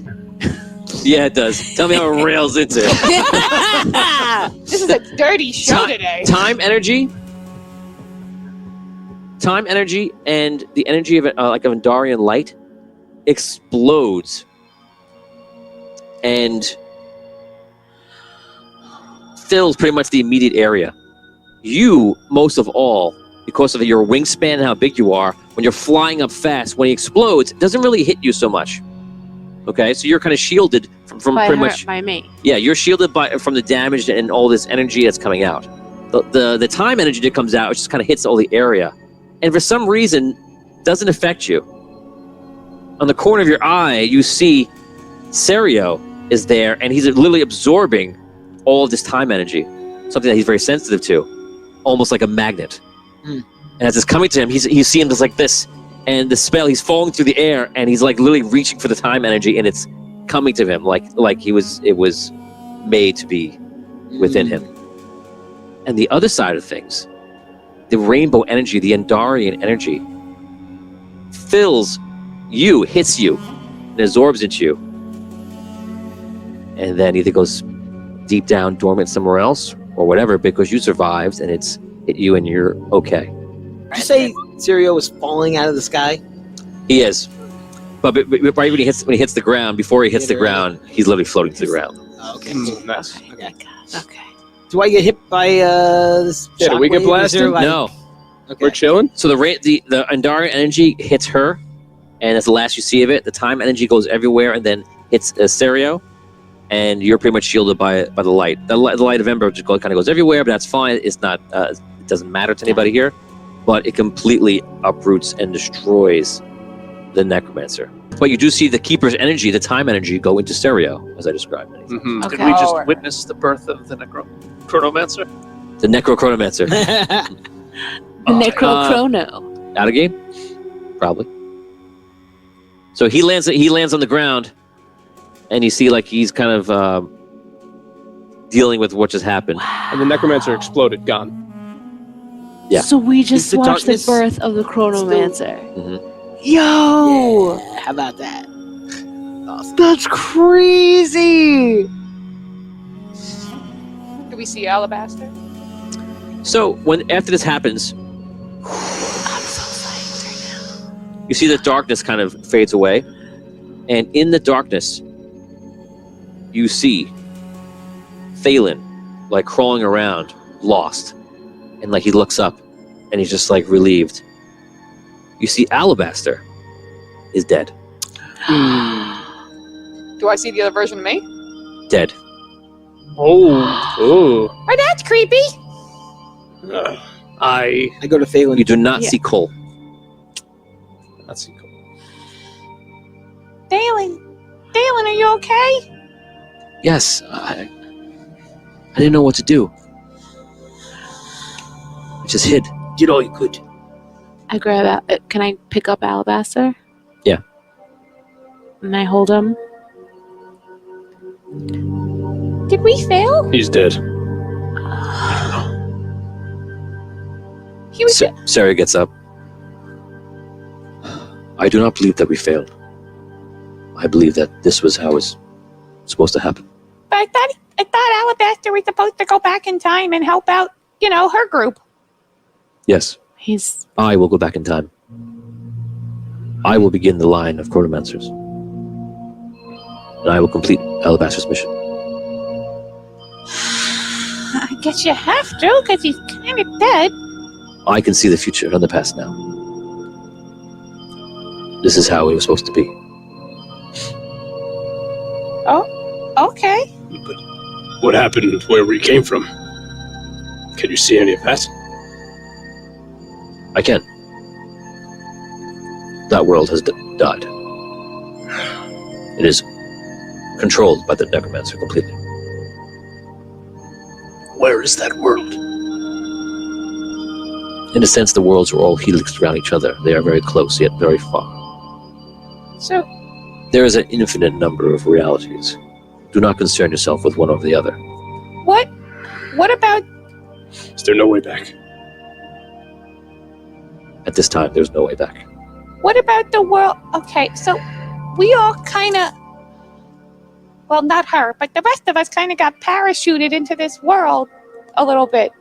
Yeah, it does. Tell me how it rails into him. This is a dirty show today. Time energy, and the energy of like of Andarian light explodes and fills pretty much the immediate area. You, most of all, because of your wingspan and how big you are, when you're flying up fast, when he explodes, it doesn't really hit you so much. Okay, so you're kind of shielded from by pretty her, much. by me. Yeah, you're shielded from the damage and all this energy that's coming out. The time energy that comes out, it just kind of hits all the area, and for some reason, doesn't affect you. on the corner of your eye, you see Serio is there, and he's literally absorbing all of this time energy, something that he's very sensitive to, almost like a magnet. And as it's coming to him, you see him just like this, and the spell, he's falling through the air, and he's like literally reaching for the time energy, and it's coming to him like it was made to be within him. And the other side of things, the rainbow energy, the Andarian energy, fills you, hits you, and absorbs into you. And then either goes deep down, dormant somewhere else, or whatever, because you survived and it's hit you and you're okay. Did you say Sirio was falling out of the sky? He is. But right when he hits the ground, before he hits the ground, he's literally floating to the ground. Oh, okay. Nice. Okay. Okay. Do I get hit by this? Yeah, do we get shockwave? Is blasted? there, like- No. Okay. We're chilling. So the Andarian energy hits her, and that's the last you see of it. The time energy goes everywhere and then hits Serio, and you're pretty much shielded by the light. The light of Ember just kind of goes everywhere, but that's fine. It's not. It doesn't matter to anybody here, but it completely uproots and destroys the Necromancer. But you do see the Keeper's energy, the time energy, go into Serio, as I described. Mm-hmm. Okay. Did we just Oh. witness the birth of the Chronomancer? The Necrochronomancer. The Necrochrono. Out of game? Probably. So he lands on the ground, and you see like he's kind of dealing with what just happened. And the Necromancer exploded, gone. Yeah. So we Is just the watched the darkness birth of the Chronomancer. Mhm. Yo! Yeah, how about that? Awesome. That's crazy! Do we see Alibaster? So after this happens, I'm so psyched right now. you see the darkness kind of fades away, and in the darkness, you see Phelan like crawling around, lost, and like he looks up, and he's just like relieved. You see Alibaster is dead. Do I see the other version of me? Dead. Oh. Oh, that's creepy. I. I go to Phelan. You do not Yeah. see Cole. That's cool. Dalen, are you okay? Yes, I didn't know what to do. I just hid. Did all you could. I grab can I pick up Alibaster? Yeah. And I hold him. Did we fail? He's dead. He was. Sarah gets up. I do not believe that we failed. I believe that this was how it's supposed to happen. But I thought Alibaster was supposed to go back in time and help out, her group. Yes, He's I will go back in time. I will begin the line of Chronomancers. And I will complete Alibaster's mission. I guess you have to, because he's kind of dead. I can see the future and the past now. This is how it was supposed to be. Okay. But what happened where we came from? Can you see any of that? I can. That world has died. It is controlled by the Necromancer completely. Where is that world? In a sense, the worlds are all helixed around each other. They are very close, yet very far. So, There is an infinite number of realities. Do not concern yourself with one over the other. what about... Is there no way back? At this time, there's no way back. What about the world? Okay, so we all kind of... Well, not her, but the rest of us kind of got parachuted into this world a little bit.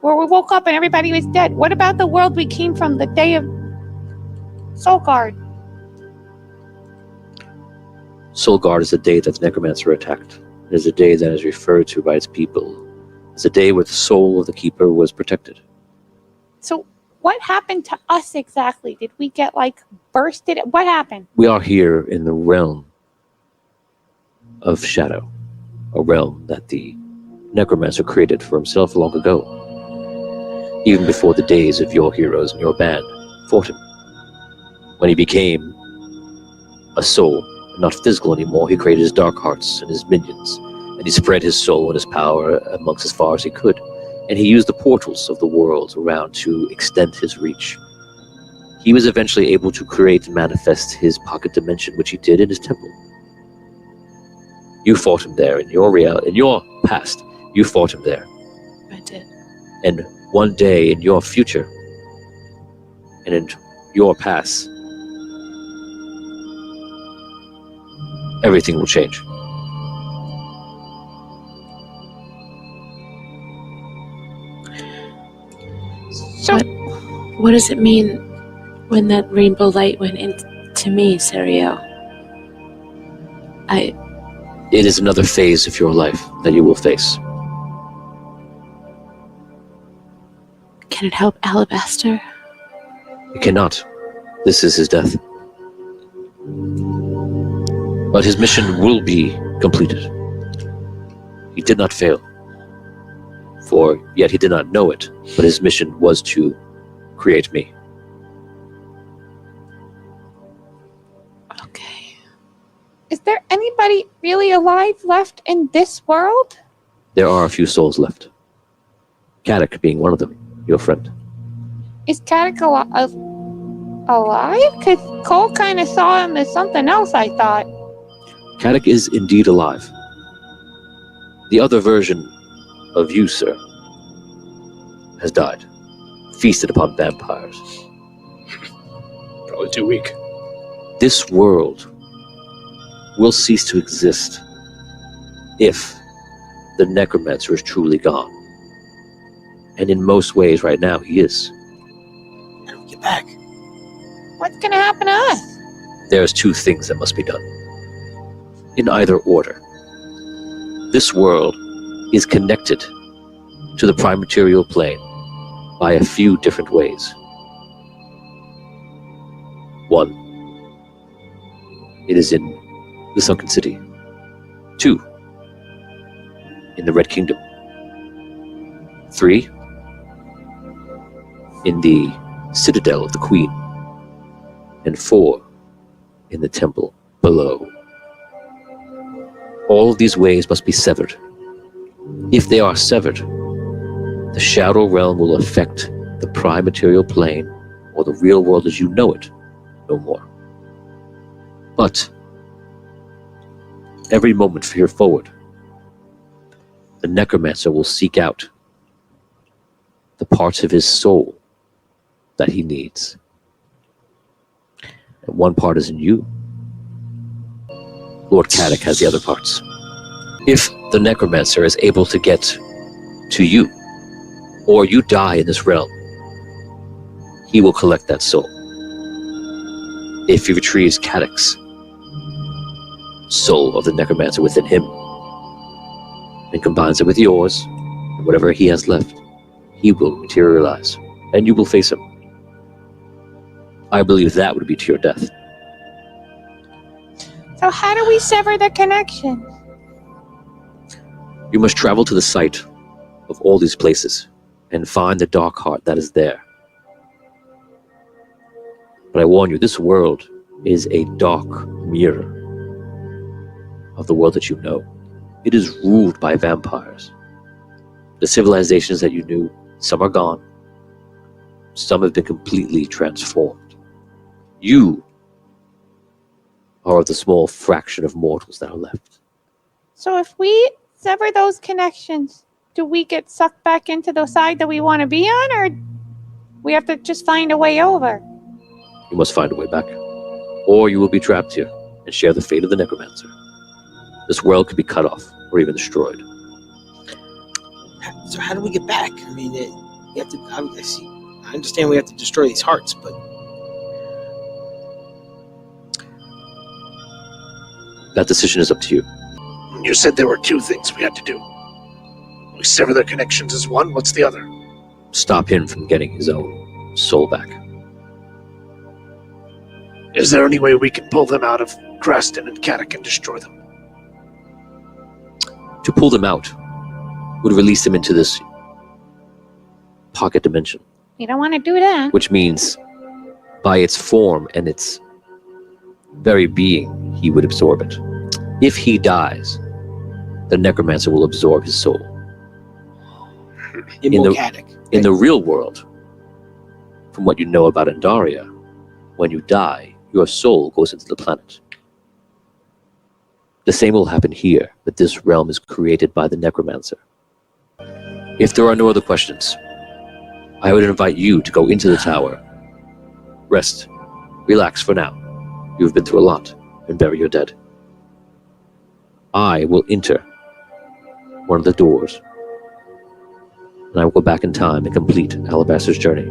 Where we woke up and everybody was dead. What about the world we came from the day of Soulguard? Soulguard is the day that the Necromancer attacked. It is a day that is referred to by its people. It's a day where the soul of the Keeper was protected. So what happened to us exactly? Did we get, bursted? What happened? We are here in the realm of shadow, a realm that the Necromancer created for himself long ago, even before the days of your heroes and your band fought him. When he became a soul, not physical anymore. He created his dark hearts and his minions, and he spread his soul and his power amongst as far as he could. And he used the portals of the world around to extend his reach. He was eventually able to create and manifest his pocket dimension, which he did in his temple. You fought him there in your past. You fought him there. I did. And one day in your future, and in your past, everything will change. So, What does it mean when that rainbow light went into me, Serio? It is another phase of your life that you will face. Can it help Alibaster? It cannot. This is his death. But his mission will be completed. He did not fail. For yet he did not know it, but his mission was to create me. Okay. is there anybody really alive left in this world? There are a few souls left. Kadak being one of them, your friend. Is Kadak alive? Because Cole kind of saw him as something else, I thought. Kadak is indeed alive. The other version of you, sir, has died, feasted upon vampires. Probably too weak. This world will cease to exist if the necromancer is truly gone. And in most ways right now he is. How do we get back? What's going to happen to us? There's two things that must be done. In either order. This world is connected to the prime material plane by a few different ways. One, it is in the Sunken City. Two, in the Red Kingdom. Three, in the Citadel of the Queen. And four, in the temple below. All of these ways must be severed. If they are severed, the Shadow Realm will affect the prime material plane, or the real world as you know it, no more. But every moment from here forward, the necromancer will seek out the parts of his soul that he needs. And one part is in you. Lord Kadak has the other parts. If the necromancer is able to get to you, or you die in this realm, he will collect that soul. If he retrieves Kadak's soul of the necromancer within him, and combines it with yours, whatever he has left, he will materialize, and you will face him. I believe that would be to your death. So how do we sever the connection? You must travel to the site of all these places and find the dark heart that is there. But I warn you, this world is a dark mirror of the world that you know. It is ruled by vampires. The civilizations that you knew, some are gone. Some have been completely transformed. You are of the small fraction of mortals that are left. So if we sever those connections, do we get sucked back into the side that we want to be on, or we have to just find a way over? You must find a way back, or you will be trapped here and share the fate of the necromancer. This world could be cut off or even destroyed. So how do we get back? I mean, we have to. I understand we have to destroy these hearts, but That decision is up to you. You said there were two things we had to do. We sever their connections as one. What's the other? Stop him from getting his own soul back. Is there any way we can pull them out of Kraston and Kadak and destroy them? To pull them out would release them into this pocket dimension, You don't want to do that. which means by its form and its very being, he would absorb it. If he dies, the necromancer will absorb his soul. Immorcatic. In the real world, from what you know about Andaria, when you die, your soul goes into the planet. The same will happen here, but this realm is created by the necromancer. If there are no other questions, I would invite you to go into the tower. Rest. Relax for now. You have been through a lot, and bury your dead. I will enter one of the doors, and I will go back in time and complete Alibaster's journey.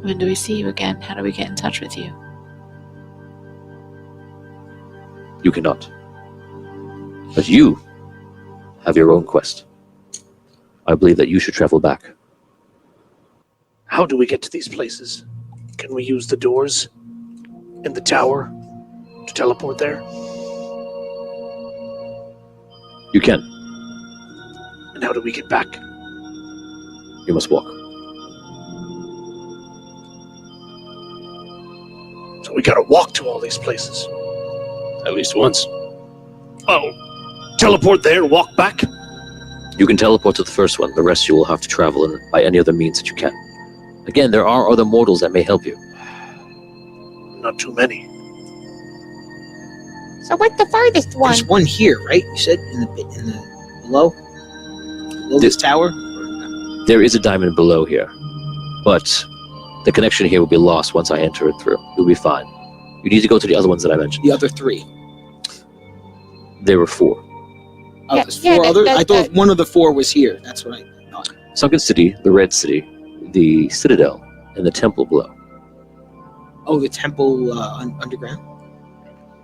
When do we see you again? How do we get in touch with you? You cannot. But you have your own quest. I believe that you should travel back. How do we get to these places? Can we use the doors in the tower to teleport there? You can. And how do we get back? You must walk. So we gotta walk to all these places. At least once. Oh, teleport there, walk back? You can teleport to the first one. The rest you will have to travel in by any other means that you can. Again, there are other mortals that may help you. Not too many. So what's the farthest one? There's one here, right? You said in the below this tower. There is a diamond below here, but the connection here will be lost once I enter it through. You'll be fine. You need to go to the other ones that I mentioned. The other three. There were 4. Oh, Yeah, there's 4 yeah, others. that- I thought one of the 4 was here. That's what I thought. Sunken City, the Red City, the Citadel, and the Temple below. Oh, the temple underground.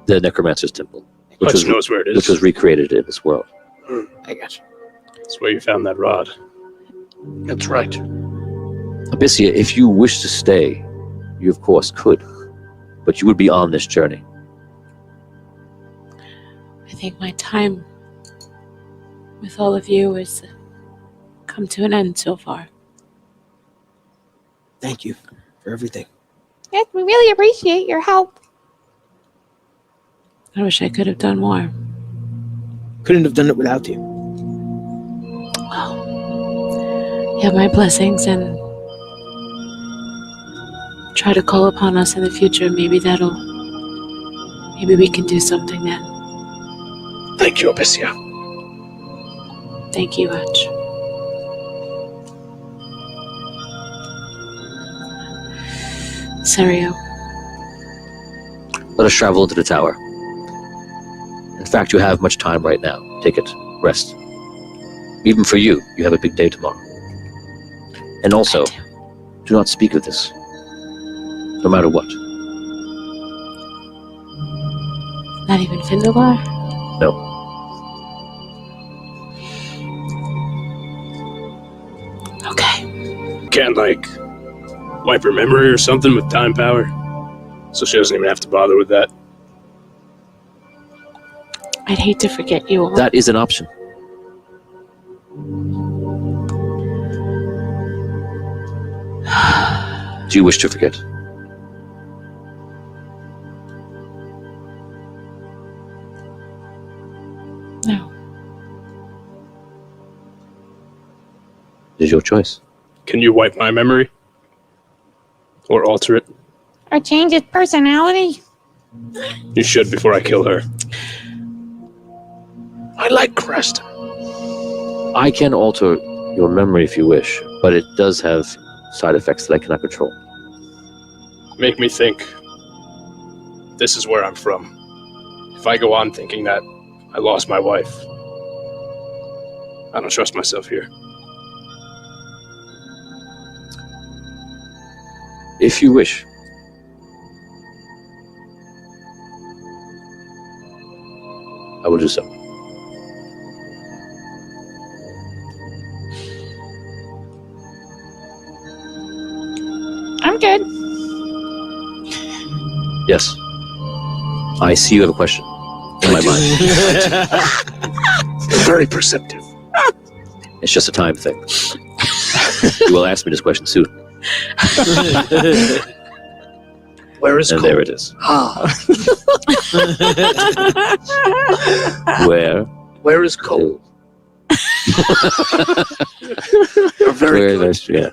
The Necromancer's Temple, Hutch knows where it is. which was recreated in this world. I got you. That's where you found that rod. That's right. Abyssia, if you wish to stay, you of course could, but you would be on this journey. I think my time with all of you has come to an end so far. Thank you for everything. Yes, we really appreciate your help. I wish I could have done more. Couldn't have done it without you. Well, you have my blessings, and try to call upon us in the future. Maybe we can do something then. Thank you, Abyssia. Thank you, Hutch. Serio. Let us travel into the tower. In fact, you have much time right now. Take it. Rest. Even for you, you have a big day tomorrow. And also, do not speak of this. No matter what. Not even Findelar? No. Okay. Can't, wipe her memory or something with time power? So she doesn't even have to bother with that. I'd hate to forget you all. That is an option. Do you wish to forget? No. It is your choice. Can you wipe my memory? Or alter it? Or change his personality? You should before I kill her. I like Crest. I can alter your memory if you wish, but it does have side effects that I cannot control. Make me think. This is where I'm from. If I go on thinking that I lost my wife, I don't trust myself here. If you wish. I will do so. I'm good. Yes. I see you have a question in my mind. Very perceptive. It's just a time thing. You will ask me this question soon. Where is And Cole? there it is. Ah, Where? where is Cole? You're very Where good. is yeah.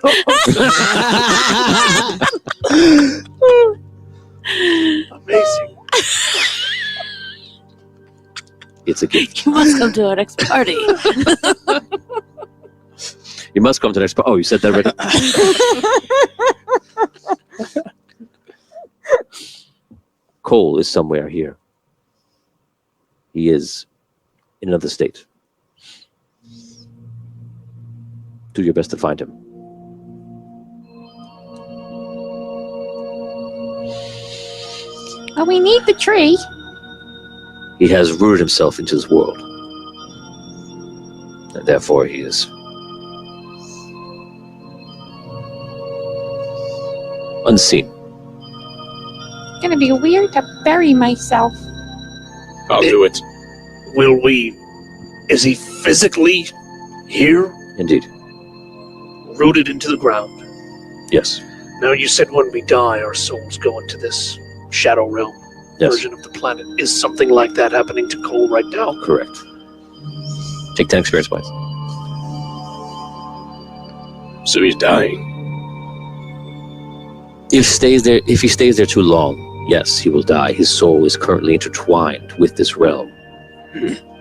Amazing. It's a gift. You must come to our next party. You must come to the next. Oh, you said that already. Cole is somewhere here. He is in another state. Do your best to find him. Well, we need the tree. He has rooted himself into this world. And therefore he is unseen. It's gonna be weird to bury myself. I'll do it. Will we? Is he physically here, Indeed. rooted into the ground? Yes. Now you said when we die, our souls go into this shadow realm Yes. version of the planet. Is something like that happening to Cole right now? Correct. Take 10 experience points. So he's dying. If he stays there too long, yes, he will die. His soul is currently intertwined with this realm.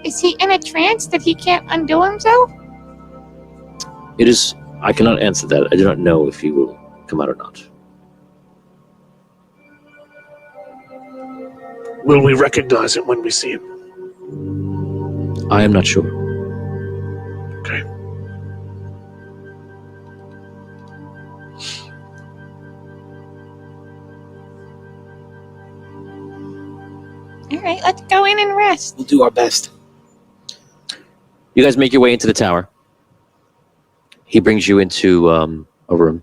Is he in a trance that he can't undo himself? It is. I cannot answer that. I do not know if he will come out or not. Will we recognize him when we see him? I am not sure. Okay. All right, let's go in and rest. We'll do our best. You guys make your way into the tower. He brings you into a room.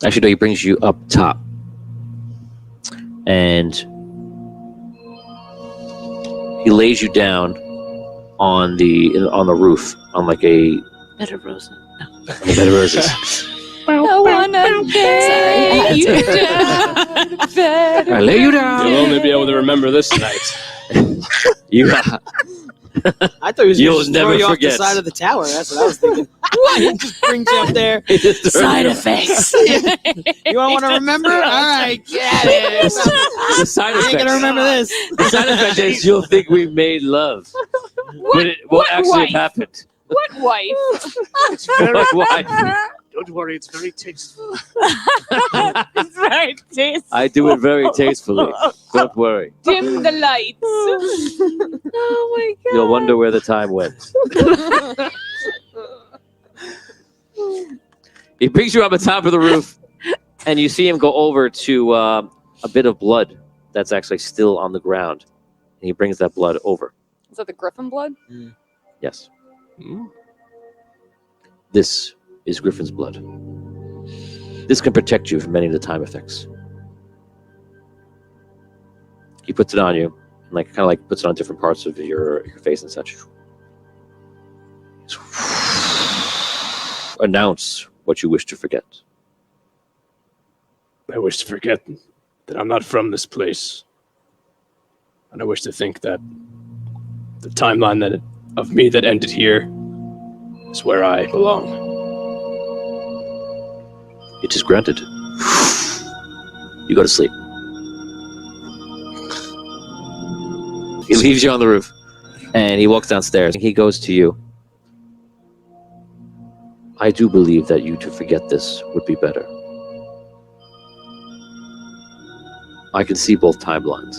Actually, no, he brings you up top. And he lays you down on the roof, on like a Bed of roses. on a bed of roses. I wanna lay you down. I lay you down. You'll only be able to remember this night. You, I thought he was You'll going to throw never you off forget. the side of the tower. That's what I was thinking. He just brings you up there. Side effects. You want to remember? All right, get it. The side I ain't effect. gonna remember this. The side effect is you'll think we've made love, but it won't what actually wife? have happened. What wife? It's very, Why? don't worry, it's very tasteful. It's very tasty. I do it very tastefully. Don't worry. Dim the lights. Oh my god. You'll wonder where the time went. He brings you up on top of the roof, and you see him go over to a bit of blood that's actually still on the ground. And he brings that blood over. Is that the griffin blood? Yes. This is Griffin's blood. This can protect you from many of the time effects. He puts it on you, and kind of puts it on different parts of your face and such. Announce what you wish to forget. I wish to forget that I'm not from this place. And I wish to think that the timeline of me that ended here is where I belong. It is granted. You go to sleep. He leaves you on the roof, and he walks downstairs. He goes to you. I do believe that you to forget this would be better. I can see both timelines.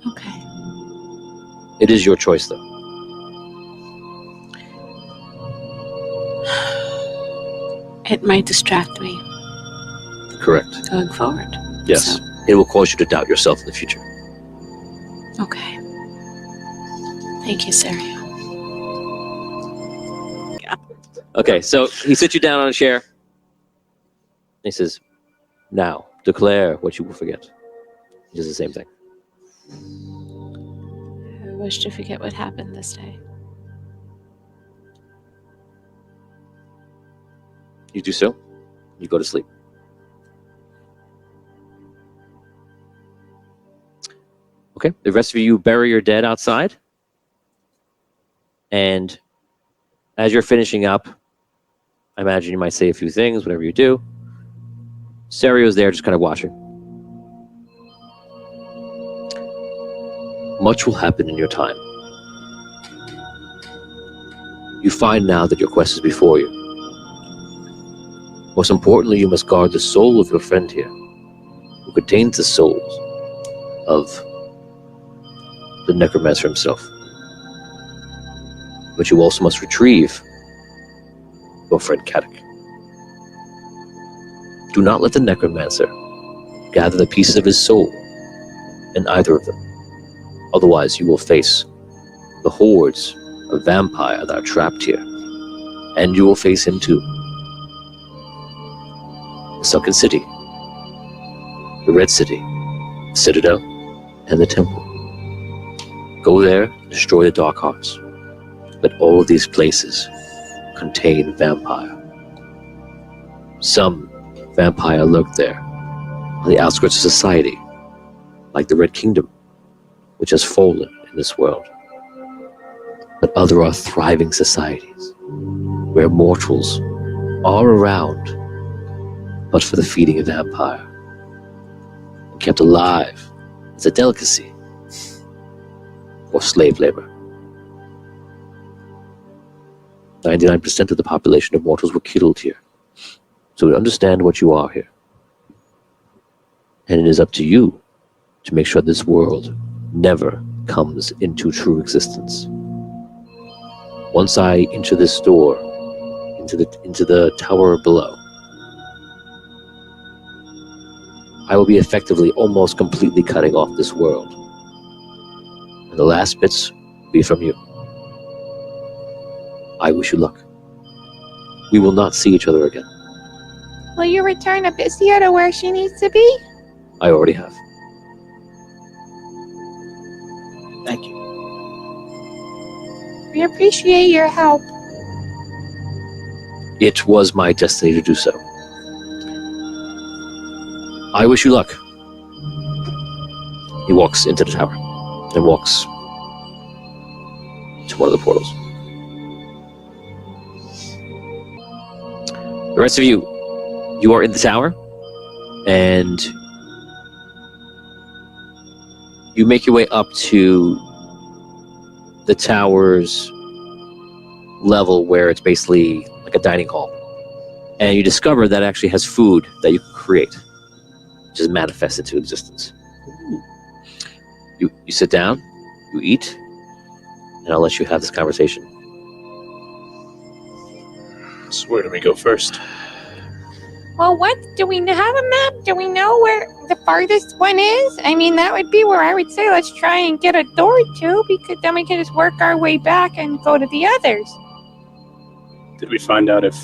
Okay. It is your choice, though. It might distract me Correct. going forward. Yes. So, It will cause you to doubt yourself in the future. okay. Thank you, Saria. Okay, so he sits you down on a chair. He says, now, declare what you will forget. He does the same thing. I wish to forget what happened this day. You do so. You go to sleep. Okay. The rest of you bury your dead outside. And as you're finishing up, I imagine you might say a few things, whatever you do. Serio's there just kind of watching. Much will happen in your time. You find now that your quest is before you. Most importantly, you must guard the soul of your friend here, who contains the souls of the necromancer himself. But you also must retrieve your friend Kadak. Do not let the necromancer gather the pieces of his soul in either of them. Otherwise, you will face the hordes of vampire that are trapped here. And you will face him too. The Sunken City, the Red City, the Citadel, and the Temple. Go there, destroy the Dark Hearts. But all of these places contain vampire. Some vampire lurk there, on the outskirts of society, like the Red Kingdom, which has fallen in this world. But other are thriving societies, where mortals are around, but for the feeding of vampire, and kept alive as a delicacy, or slave labor. 99% of the population of mortals were killed here. So we understand what you are here. And it is up to you to make sure this world never comes into true existence. Once I enter this door, into the tower below, I will be effectively almost completely cutting off this world. And the last bits will be from you. I wish you luck. We will not see each other again. Will you return Abyssia to where she needs to be? I already have. Thank you. We appreciate your help. It was my destiny to do so. I wish you luck. He walks into the tower and walks to one of the portals. The rest of you are in the tower, and you make your way up to the tower's level where it's basically like a dining hall. And you discover that it actually has food that you can create, which is manifested to existence. You sit down, you eat, and I'll let you have this conversation. So where do we go first? Well, what? Do we have a map? Do we know where the farthest one is? I mean, that would be where I would say let's try and get a door to, because then we can just work our way back and go to the others. Did we find out if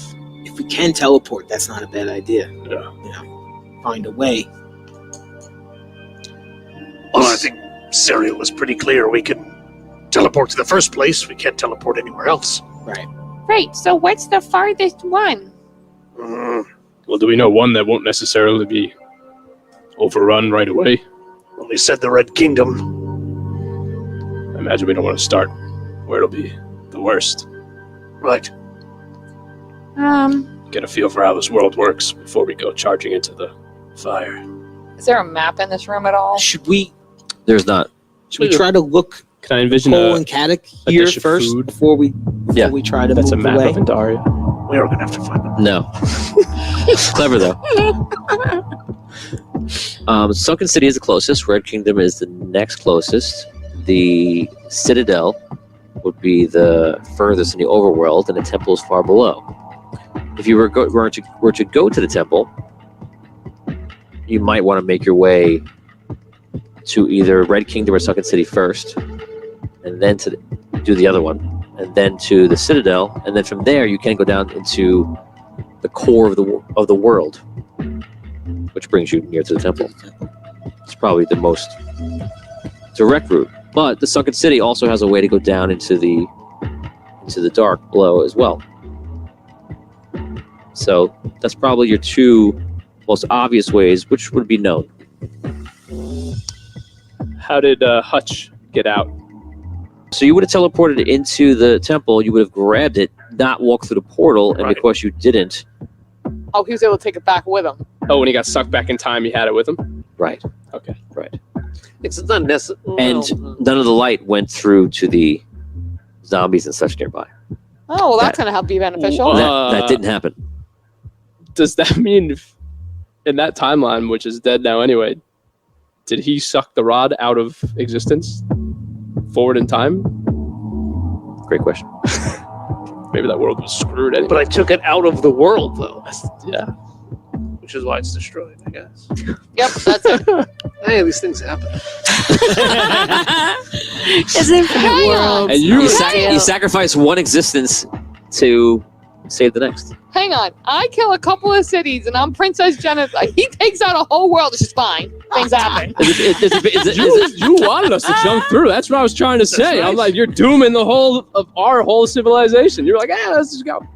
we can teleport, that's not a bad idea. Yeah. You know, find a way. Well, I think Serial was pretty clear. We can teleport to the first place. We can't teleport anywhere else. Right. Right, so what's the farthest one? well, do we know one that won't necessarily be overrun right away? Well, he said the Red Kingdom. I imagine we don't want to start where it'll be the worst. Right. Get a feel for how this world works before we go charging into the fire. Is there a map in this room at all? Should we There's try to look Can I envision Cole a and Kadak here dish of first food? before we try to that's a move map away? of Andaria? We are going to have to find them. No. Clever though. Sunken City is the closest. Red Kingdom is the next closest. The Citadel would be the furthest in the overworld, and the temple is far below. If you were to go to the temple, you might want to make your way to either Red Kingdom or Sunken City first, and then to do the other one, and then to the Citadel, and then from there you can go down into the core of the world, which brings you near to the temple. It's probably the most direct route, but the Sunken City also has a way to go down into the dark below as well. So that's probably your two most obvious ways, which would be known. How did Hutch get out? So you would have teleported into the temple. You would have grabbed it, not walked through the portal, and Right. because you didn't, Oh, he was able to take it back with him. Oh, when he got sucked back in time, he had it with him? right, Okay. right, It's not necessary. and none of the light went through to the zombies and such nearby. Oh, well, that's That- going to help be beneficial. That didn't happen. Does that mean in that timeline, which is dead now anyway, did he suck the rod out of existence forward in time? Great question. Maybe that world was screwed anyway. But I took it out of the world, though, Yeah. which is why it's destroyed, I guess. Yep, that's it. Hey, these things happen. It's infinite world. And You, you you sacrifice one existence to save the next. Hang on. I kill a couple of cities, and I'm Princess Jennifer. He takes out a whole world. It's just fine. Things happen. you wanted us to jump through. That's what I was trying to say. right. I'm like, you're dooming the whole of our whole civilization. You're like, let's just go.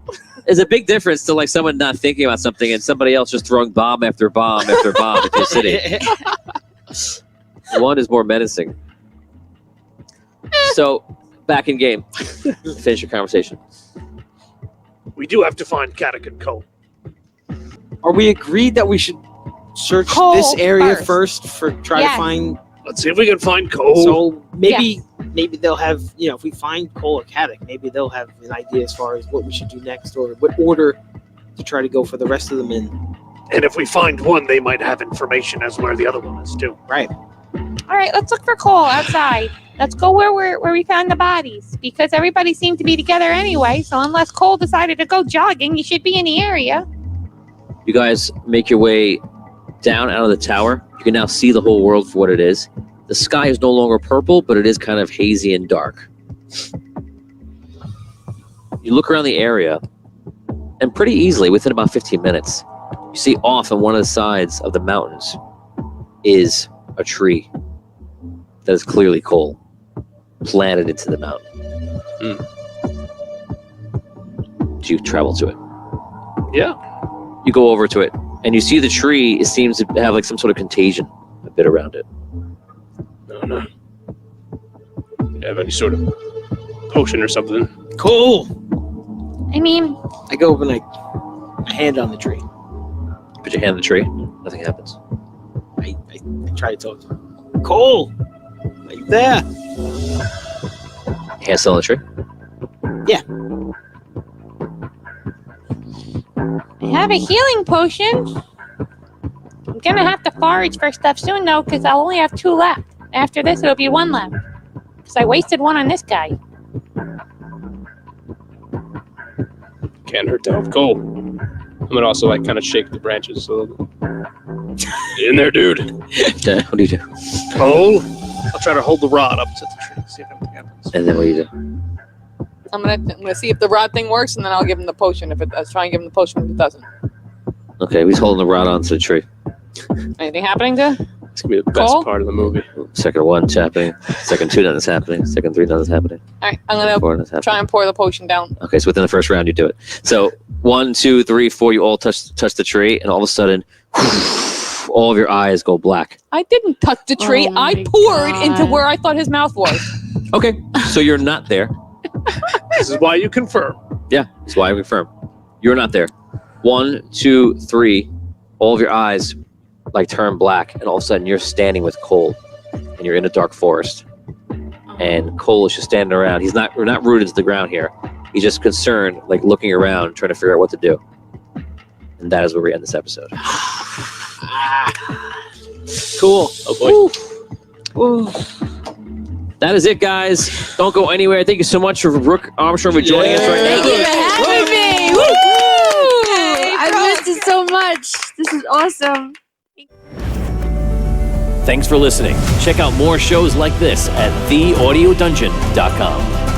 There's a big difference to like someone not thinking about something and somebody else just throwing bomb after bomb after bomb into a city. One is more menacing. So, back in game. Finish your conversation. We do have to find Kadak and Cole. Are we agreed that we should search Cole this area first. for try Yes. to find? Let's see if we can find Cole. So maybe they'll have, if we find Cole or Kadak, maybe they'll have an idea as far as what we should do next or what order to try to go for the rest of them in. And if we find one, they might have information as where the other one is, too. Right. All right, let's look for Cole outside. Let's go where we found the bodies because everybody seemed to be together anyway. So unless Cole decided to go jogging, you should be in the area. You guys make your way down out of the tower. You can now see the whole world for what it is. The sky is no longer purple, but it is kind of hazy and dark. You look around the area, and pretty easily, within about 15 minutes, you see off on one of the sides of the mountains is a tree that is clearly coal planted into the mountain. Do you travel to it? Yeah. You go over to it, and you see the tree. It seems to have like some sort of contagion a bit around it. No. You have any sort of potion or something? Cool. I mean, I go over and my hand on the tree. Put your hand on the tree. Nothing happens. I try to talk to him. Cole, are you there? Hand still on the tree. I have a healing potion. I'm gonna have to forage for stuff soon though, because I'll only have 2 left. After this, it'll be 1 left. Because I wasted 1 on this guy. Can't hurt to help Cole. I'm gonna also kind of shake the branches a little bit. Get in there, dude. Okay, what do you do? Cole? I'll try to hold the rod up to the tree, see if anything happens. And then what do you do? I'm gonna see if the rod thing works, and then I'll give him the potion. If it does, try and give him the potion if it doesn't. Okay, he's holding the rod onto the tree. Anything happening to? It's gonna be the best Cole? part of the movie. Second 1's happening. Second 2, nothing's happening. Second 3, nothing's happening. All right, I'm gonna 4, nothing's happening. try and pour the potion down. Okay, so within the first round, you do it. So 1, 2, 3, 4, you all touch the tree, and all of a sudden, all of your eyes go black. I didn't touch the tree. Oh I my poured God. into where I thought his mouth was. Okay, so you're not there. This is why you confirm. Yeah, that's why I confirm. You're not there. 1, 2, 3, all of your eyes turn black, and all of a sudden you're standing with Cole, and you're in a dark forest. And Cole is just standing around. We're not rooted to the ground here. He's just concerned, looking around, trying to figure out what to do. And that is where we end this episode. Cool. Oh boy. Ooh. That is it, guys. Don't go anywhere. Thank you so much for Rook Armstrong for joining us right now. Thank you for having me. Woo! I missed it so much. This is awesome. Thanks for listening. Check out more shows like this at theaudiodungeon.com.